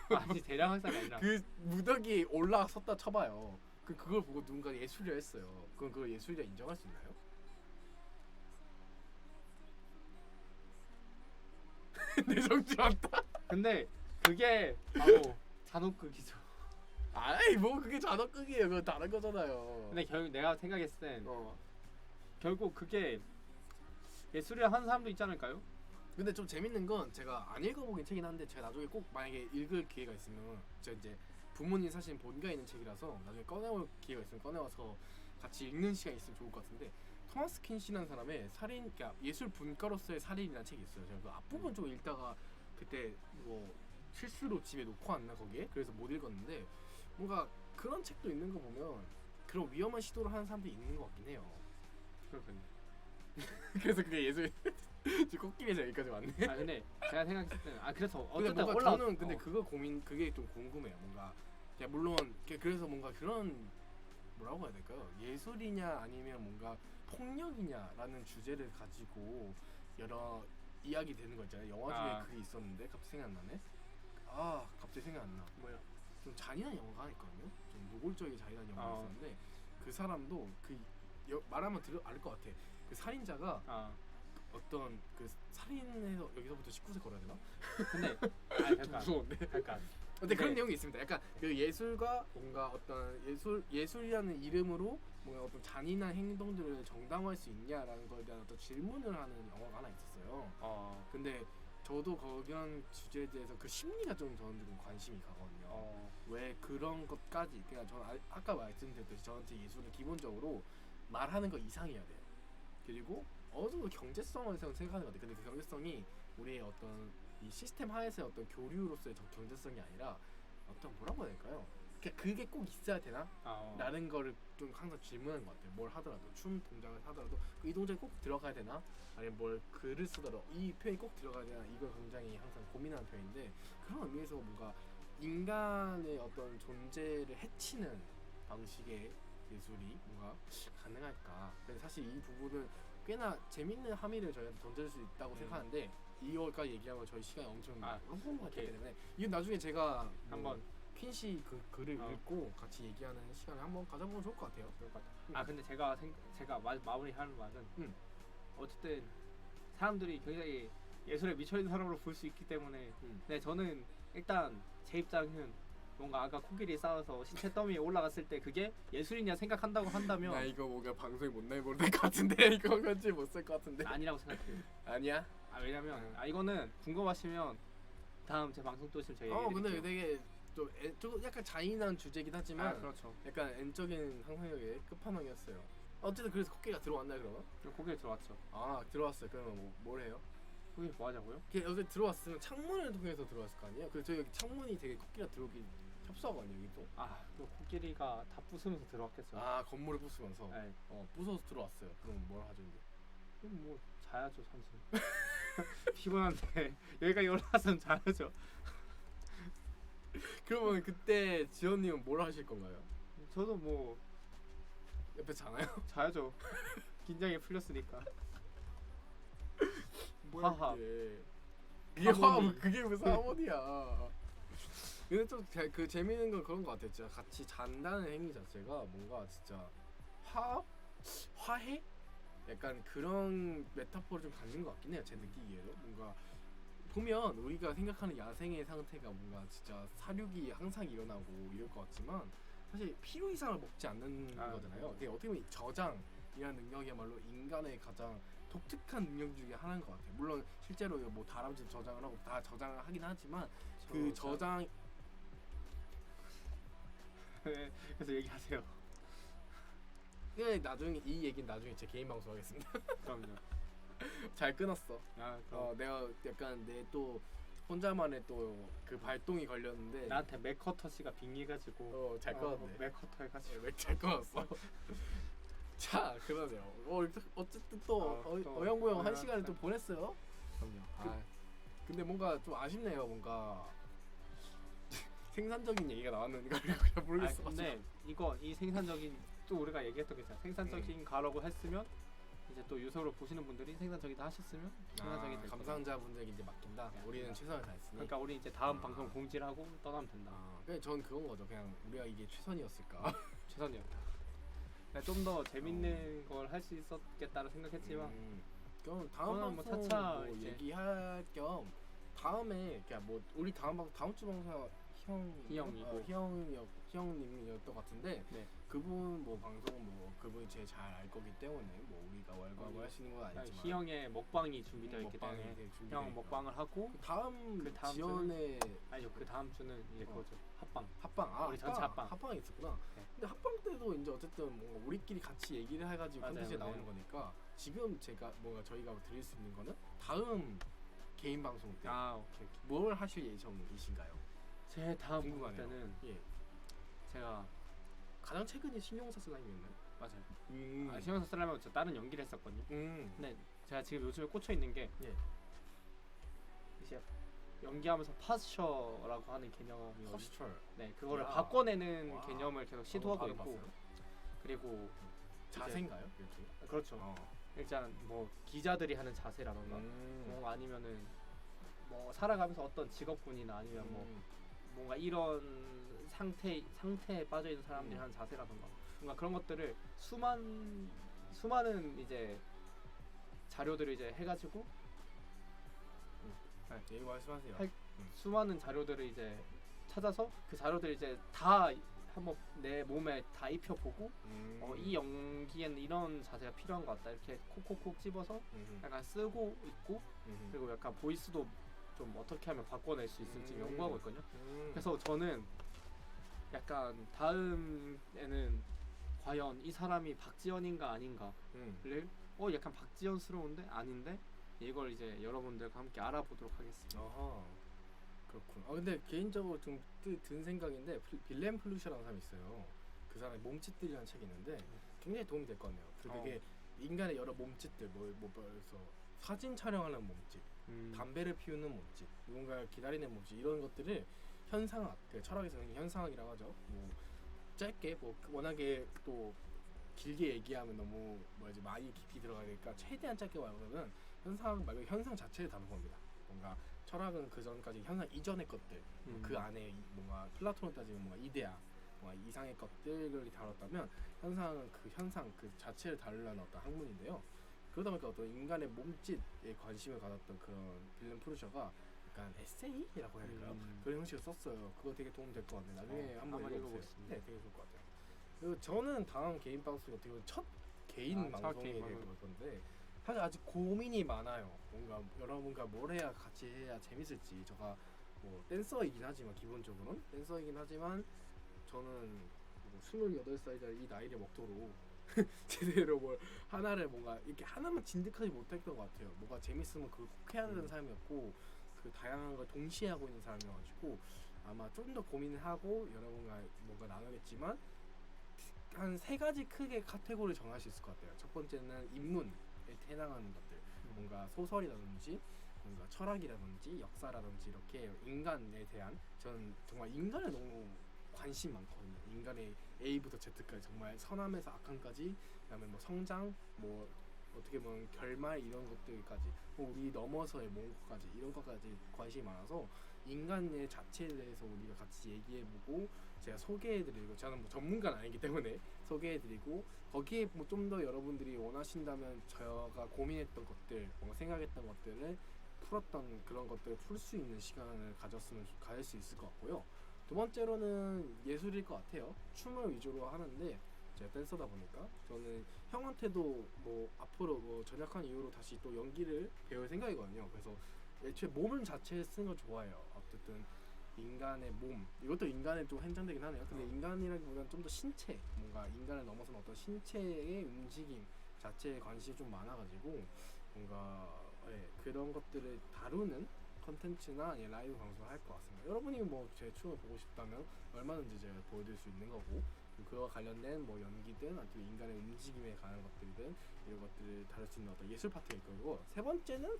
아니 대량 학살이 아니라 그 무더기 올라섰다 쳐봐요. 그걸 보고 누군가 예술이라 했어요. 그럼 그걸 예술이라 인정할 수 있나요? 내 정지 왔다. 근데 그게 바로 잔혹극이죠. 아이 뭐 그게 잔혹극이에요. 그거 다른 거잖아요. 근데 결국 내가 생각했을 땐 어. 결국 그게 예술이라 하는 사람도 있지 않을까요? 근데 좀 재밌는 건 제가 안 읽어보긴 책이긴 한데 제가 나중에 꼭 만약에 읽을 기회가 있으면 제가 이제 부모님 사실 본가 있는 책이라서 나중에 꺼내올 기회가 있으면 꺼내와서 같이 읽는 시간이 있으면 좋을 것 같은데 토마스 킨시라는 사람의 살인, 그러니까 예술 분과로서의 살인이라는 책이 있어요. 제가 그 앞부분 좀 읽다가 그때 뭐 실수로 집에 놓고 왔나 거기에 그래서 못 읽었는데 뭔가 그런 책도 있는 거 보면 그런 위험한 시도를 하는 사람들이 있는 것 같긴 해요. 그렇군요. 그래서 그게 예술 지금 코끼리에서 여기까지 왔네. 아 근데 제가 생각했을 때는 그래서 근데 어쨌든 뭔가 올라. 저는 근데 그게 좀 궁금해요. 뭔가 그냥 물론 그래서 뭔가 그런 뭐라고 해야 될까요? 예술이냐 아니면 뭔가 폭력이냐라는 주제를 가지고 여러 이야기 되는 거 있잖아요. 영화 중에 그게 있었는데 갑자기 생각 안 나네. 갑자기 생각 안 나. 뭐야? 좀 잔인한 영화가 하나 있거든요. 좀 노골적인 잔인한 영화가 있었는데 그 사람도 말하면 알 것 같아. 그 살인자가 어떤 그 살인해서 여기서부터 19세 걸어야 되나? 근데 좀 무서운데. 근데 그런 내용이 있습니다. 약간 그 예술과 뭔가 어떤 예술이라는 이름으로 뭔가 어떤 잔인한 행동들을 정당화할 수 있냐라는 거에 대한 어떤 질문을 하는 영화가 하나 있었어요. 근데 저도 그런 주제에 대해서 그 심리가 저는 좀 관심이 가거든요. 왜 그런 것까지 그냥 저는 아까 말씀드렸듯이 저한테 예술은 기본적으로 말하는 거 이상이어야 돼요. 그리고 어느 정도 경제성을 생각하는 것 같아요. 근데 그 경제성이 우리의 어떤 이 시스템 하에서의 어떤 교류로서의 경제성이 아니라 어떤 뭐라고 해야 될까요? 그게 꼭 있어야 되나? 라는 거를 좀 항상 질문하는 것 같아요. 뭘 하더라도 춤 동작을 하더라도 이 동작이 꼭 들어가야 되나? 아니면 뭘 글을 쓰더라도 이 표현이 꼭 들어가야 되나? 이걸 굉장히 항상 고민하는 편인데 그런 의미에서 뭔가 인간의 어떤 존재를 해치는 방식의 예술이 뭔가 가능할까? 근데 사실 이 부분은 꽤나 재밌는 함의를 저희한테 던질 수 있다고 생각하는데 이거까지 얘기하면 저희 시간이 엄청 많기 때문에 이건 나중에 제가 한번 퀸시 그 글을 읽고 같이 얘기하는 시간을 한번 가져보면 좋을 것 같아요. 근데 제가 마무리하는 말은 어쨌든 사람들이 굉장히 예술에 미쳐있는 사람으로 볼 수 있기 때문에 네 저는 일단 제 입장은 뭔가 아까 코끼리 싸워서 신체 더미에 올라갔을 때 그게 예술이냐 생각한다고 한다면 나 이거 뭔가 방송에 못 내볼 것 같은데 이거 편지 못 쓸 것 같은데 아니라고 생각해요. 아니야? 왜냐면 이거는 궁금하시면 다음 제 방송 또 있으면 제가 얘기해드릴게요. 근데 되게 좀 약간 잔인한 주제긴 하지만 그렇죠. 약간 N적인 상상력의 끝판왕이었어요. 어쨌든 그래서 코끼리가 들어왔나요 그러면? 코끼리 들어왔죠. 들어왔어요. 그러면 뭘 해요? 코끼리 뭐 하냐고요? 여기 들어왔으면 창문을 통해서 들어왔을 거 아니에요? 그래서 여기 창문이 되게 코끼리가 들어오기 협소하거든요 여기도. 그 코끼리가 다 부수면서 들어왔겠죠. 건물을 부수면서. 네. 부숴서 들어왔어요. 그럼 뭘 하죠 이제? 그럼 뭐 자야죠 잠시. 피곤한데 여기까지 올라왔으면 자야죠. 그러면 그때 지원님은 뭘 하실 건가요? 저도 뭐 옆에 자나요? 자야죠. 긴장이 풀렸으니까. 뭐야 하하. 그게 무슨 하모니야. 근데 또 그 재밌는 건 그런 것 같아요. 진짜 같이 잔다는 행위 자체가 뭔가 진짜 화해? 약간 그런 메타포를 좀 갖는 것 같긴 해요. 제 느끼기에도 뭔가 보면 우리가 생각하는 야생의 상태가 뭔가 진짜 사륙이 항상 일어나고 이럴 것 같지만 사실 필요 이상을 먹지 않는 거잖아요. 그게 어떻게 보면 저장이라는 능력이야말로 인간의 가장 독특한 능력 중에 하나인 것 같아요. 물론 실제로 뭐 다람쥐 저장을 하고 다 저장을 하긴 하지만 그 저장 그래서 얘기하세요. 나중에 이 얘기는 나중에 제 개인 방송 하겠습니다. 그럼요. 잘 끊었어. 그럼. 내가 약간 내 또 혼자만의 또 그 발동이 걸렸는데 나한테 맥커터 씨가 빙의해가지고 잘 끊었네. 맥커터 해가지고 잘 끊었어. 자 그러네요. 어쨌든 또 또 어영부영 한 시간을 또 보냈어요. 그럼요. 근데 뭔가 좀 아쉽네요. 뭔가 생산적인 얘기가 나왔는데 잘 모르겠어. 근데 이 생산적인 또 우리가 얘기했던 게 있잖아. 생산적인 가라고 했으면 이제 또 유서로 보시는 분들이 생산적이다 하셨으면 생산적인 될 감상자분들에게 이제 맡긴다. 네, 우리는 그러니까. 최선을 다했으니. 그러니까 우리 이제 다음 방송 공지하고 떠나면 된다. 그냥 전 그건 거죠. 그냥 우리가 이게 최선이었을까. 최선이었다. 좀 더 재밌는 걸 할 수 있었겠다는 생각했지만 그럼 다음 그거는 뭐 방송 차차 뭐 이제 얘기할 겸 다음에 그냥 뭐 우리 다음 주 방송 희영님이었던 것 같은데 네. 그분 뭐 방송 뭐 그분이 제일 잘 알 거기 때문에 뭐 우리가 월광을 할 수 있는 건 아니지만 희영의 먹방이 준비되어 있기 때문에 형 먹방을 하고 그 다음 다음 지연의 아니요 그 다음 주는 이제 그거죠. 합방 우리 전체 합방. 합방이 있었구나. 네. 근데 합방 때도 이제 어쨌든 뭔가 우리끼리 같이 얘기를 해가지고 맞아요, 컨텐츠에 맞아요. 나오는 거니까 지금 제가 뭔가 저희가 드릴 수 있는 거는 다음 개인 방송 때 오케이. 뭘 하실 예정이신가요? 제 다음 방송 궁금하네요. 때는 예. 제가 가장 최근에 신용사 슬라임이었나요? 맞아요. 신영사 쓰려면 저 다른 연기를 했었거든요. 근데 제가 지금 요즘에 꽂혀 있는 게 예. 이제 연기하면서 파스처라고 하는 개념이 포스처 네 그거를 야. 바꿔내는 와. 개념을 계속 시도하고 바로 있고 봤어요? 그리고 자세인가요? 이렇게? 그렇죠. 일단 뭐 기자들이 하는 자세라던가 아니면은 뭐 살아가면서 어떤 직업군이나 아니면 뭐 뭔가 이런 상태에 빠져 있는 사람들이 하는 자세라던가 뭔가 그런 것들을 수많은 이제 자료들을 이제 해가지고 네, 말씀하세요. 수많은 자료들을 이제 찾아서 그 자료들을 이제 다 한번 내 몸에 다 입혀보고 이 연기에는 이런 자세가 필요한 것 같다 이렇게 콕콕콕 집어서 약간 쓰고 있고 그리고 약간 보이스도 좀 어떻게 하면 바꿔낼 수 있을지 연구하고 있거든요. 그래서 저는 약간 다음에는 과연 이 사람이 박지현인가 아닌가를 약간 박지현스러운데 아닌데 이걸 이제 여러분들과 함께 알아보도록 하겠습니다. 그렇군. 근데 개인적으로 좀 든 생각인데 빌렌 플루셔라는 사람이 있어요. 그 사람의 몸짓들이라는 책이 있는데 굉장히 도움이 될 것 같네요. 그 되게 인간의 여러 몸짓들 그래서 사진 촬영하는 몸짓, 담배를 피우는 몸짓, 누군가를 기다리는 몸짓 이런 것들을 현상학, 철학에서는 현상학이라고 하죠. 뭐 짧게 뭐 워낙에 또 길게 얘기하면 너무 많이 깊이 들어가니까 최대한 짧게 말하면 현상학 말고 현상 자체를 다룬 겁니다. 뭔가 철학은 그 전까지 현상 이전의 것들, 그 안에 뭔가 플라톤을 따지면 뭔가 이데아, 뭔가 이상의 것들을 다뤘다면 현상은 그 현상 그 자체를 다루려는 어떤 학문인데요. 그러다 보니까 어떤 인간의 몸짓에 관심을 가졌던 그런 빌렌 프루셔가 약간 에세이라고 해야 될까요? 그런 형식을 썼어요. 그거 되게 도움 될 것 같네요. 나중에 한번 읽어보세요. 네, 되게 좋을 것 같아요. 그리고 저는 다음 개인 방송이 어떻게 보면 첫 개인 방송이 될 건데 사실 아직 고민이 많아요. 뭔가 여러분과 뭘 해야 같이 해야 재밌을지. 제가 뭐 댄서이긴 하지만 기본적으로는 댄서이긴 하지만 저는 뭐 28살이자 이 나이를 먹도록 제대로 뭘 하나를 뭔가 이렇게 하나만 진득하지 못했던 것 같아요. 뭐가 재밌으면 그걸 꼭 해야 되는 사람이었고 그 다양한 걸 동시에 하고 있는 사람이어가지고 아마 좀 더 고민을 하고 여러분과 뭔가 나누겠지만 한 3가지 크게 카테고리를 정할 수 있을 것 같아요. 첫 번째는 인문에 해당하는 것들, 뭔가 소설이라든지 뭔가 철학이라든지 역사라든지 이렇게 인간에 대한 저는 정말 인간에 너무 관심 많거든요. 인간의 A부터 Z까지 정말 선함에서 악함까지 그다음에 뭐 성장, 뭐 어떻게 보면 결말 이런 것들까지 우리 넘어서의 먼 것까지 이런 것까지 관심이 많아서 인간의 자체에 대해서 우리가 같이 얘기해보고 제가 소개해드리고 저는 뭐 전문가는 아니기 때문에 소개해드리고 거기에 뭐 좀 더 여러분들이 원하신다면 제가 고민했던 것들 뭔가 생각했던 것들을 풀었던 그런 것들을 풀 수 있는 시간을 가질 수 있을 것 같고요. 두 번째로는 예술일 것 같아요. 춤을 위주로 하는데 제가 댄서다 보니까 저는 형한테도 뭐 앞으로 뭐 전역한 이후로 다시 또 연기를 배울 생각이거든요. 그래서 애초에 몸을 자체에 쓰는 걸 좋아해요. 어쨌든 인간의 몸 이것도 인간에 좀 해당되긴 하네요. 근데 인간이라기보다는 좀 더 신체 뭔가 인간을 넘어서는 어떤 신체의 움직임 자체에 관심이 좀 많아가지고 뭔가 그런 것들을 다루는 컨텐츠나 라이브 방송을 할 것 같습니다. 여러분이 뭐 제 춤을 보고 싶다면 얼마든지 제가 보여드릴 수 있는 거고 그와 관련된 뭐 연기든 아니면 인간의 움직임에 관한 것들이든 이런 것들을 다룰 수 있는 어떤 예술 파트일 거고 세 번째는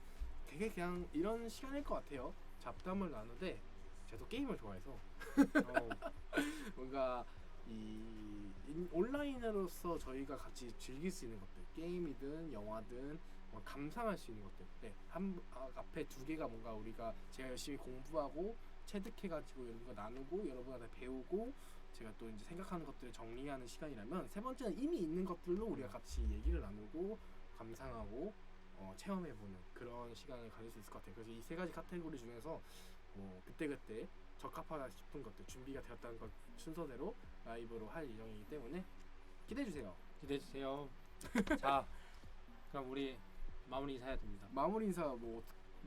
되게 그냥 이런 시간일 것 같아요. 잡담을 나누되 제가 또 게임을 좋아해서 뭔가 온라인으로서 저희가 같이 즐길 수 있는 것들 게임이든 영화든 뭐 감상할 수 있는 것들 앞에 두 개가 뭔가 우리가 제가 열심히 공부하고 체득해가지고 여러분과 나누고 여러분한테 배우고 제가 또 이제 생각하는 것들을 정리하는 시간이라면 세 번째는 이미 있는 것들로 우리가 같이 얘기를 나누고 감상하고 체험해보는 그런 시간을 가질 수 있을 것 같아요. 그래서 이 세 가지 카테고리 중에서 뭐 그때그때 적합하다 싶은 것들 준비가 되었다는 것 순서대로 라이브로 할 예정이기 때문에 기대해주세요. 기대해주세요. 자, 그럼 우리 마무리 인사해야 됩니다. 마무리 인사 뭐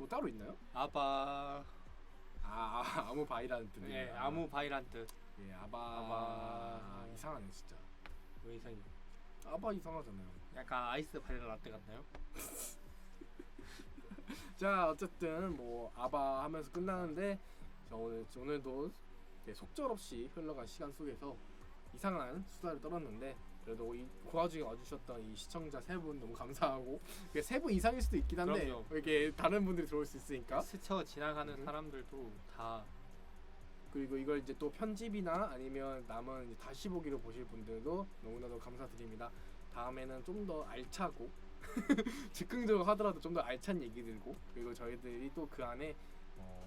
따로 있나요? 아바. 아무 바이라는 뜻. 네, 아무 바이란 뜻. 예, 아바. 이상하네 진짜. 왜 이상해? 아바 이상하잖아요. 약간 아이스 바닐라 라떼 같나요? 자, 어쨌든 뭐 아바 하면서 끝나는데 자, 오늘도 속절없이 흘러간 시간 속에서 이상한 수다를 떨었는데 그래도 그 와중에 와주셨던 이 시청자 세 분 너무 감사하고 세 분 이상일 수도 있긴 한데 그럼요. 이렇게 다른 분들이 들어올 수 있으니까 스쳐 지나가는 사람들도 다 그리고 이걸 이제 또 편집이나 아니면 남은 이제 다시 보기로 보실 분들도 너무나도 감사드립니다. 다음에는 좀 더 알차고 즉흥적으로 하더라도 좀 더 알찬 얘기들고 그리고 저희들이 또 그 안에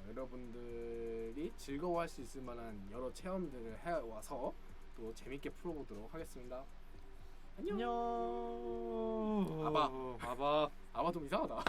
여러분들이 즐거워할 수 있을 만한 여러 체험들을 해와서 또 재밌게 풀어보도록 하겠습니다. 안녕. 안녕. 아바 좀 이상하다.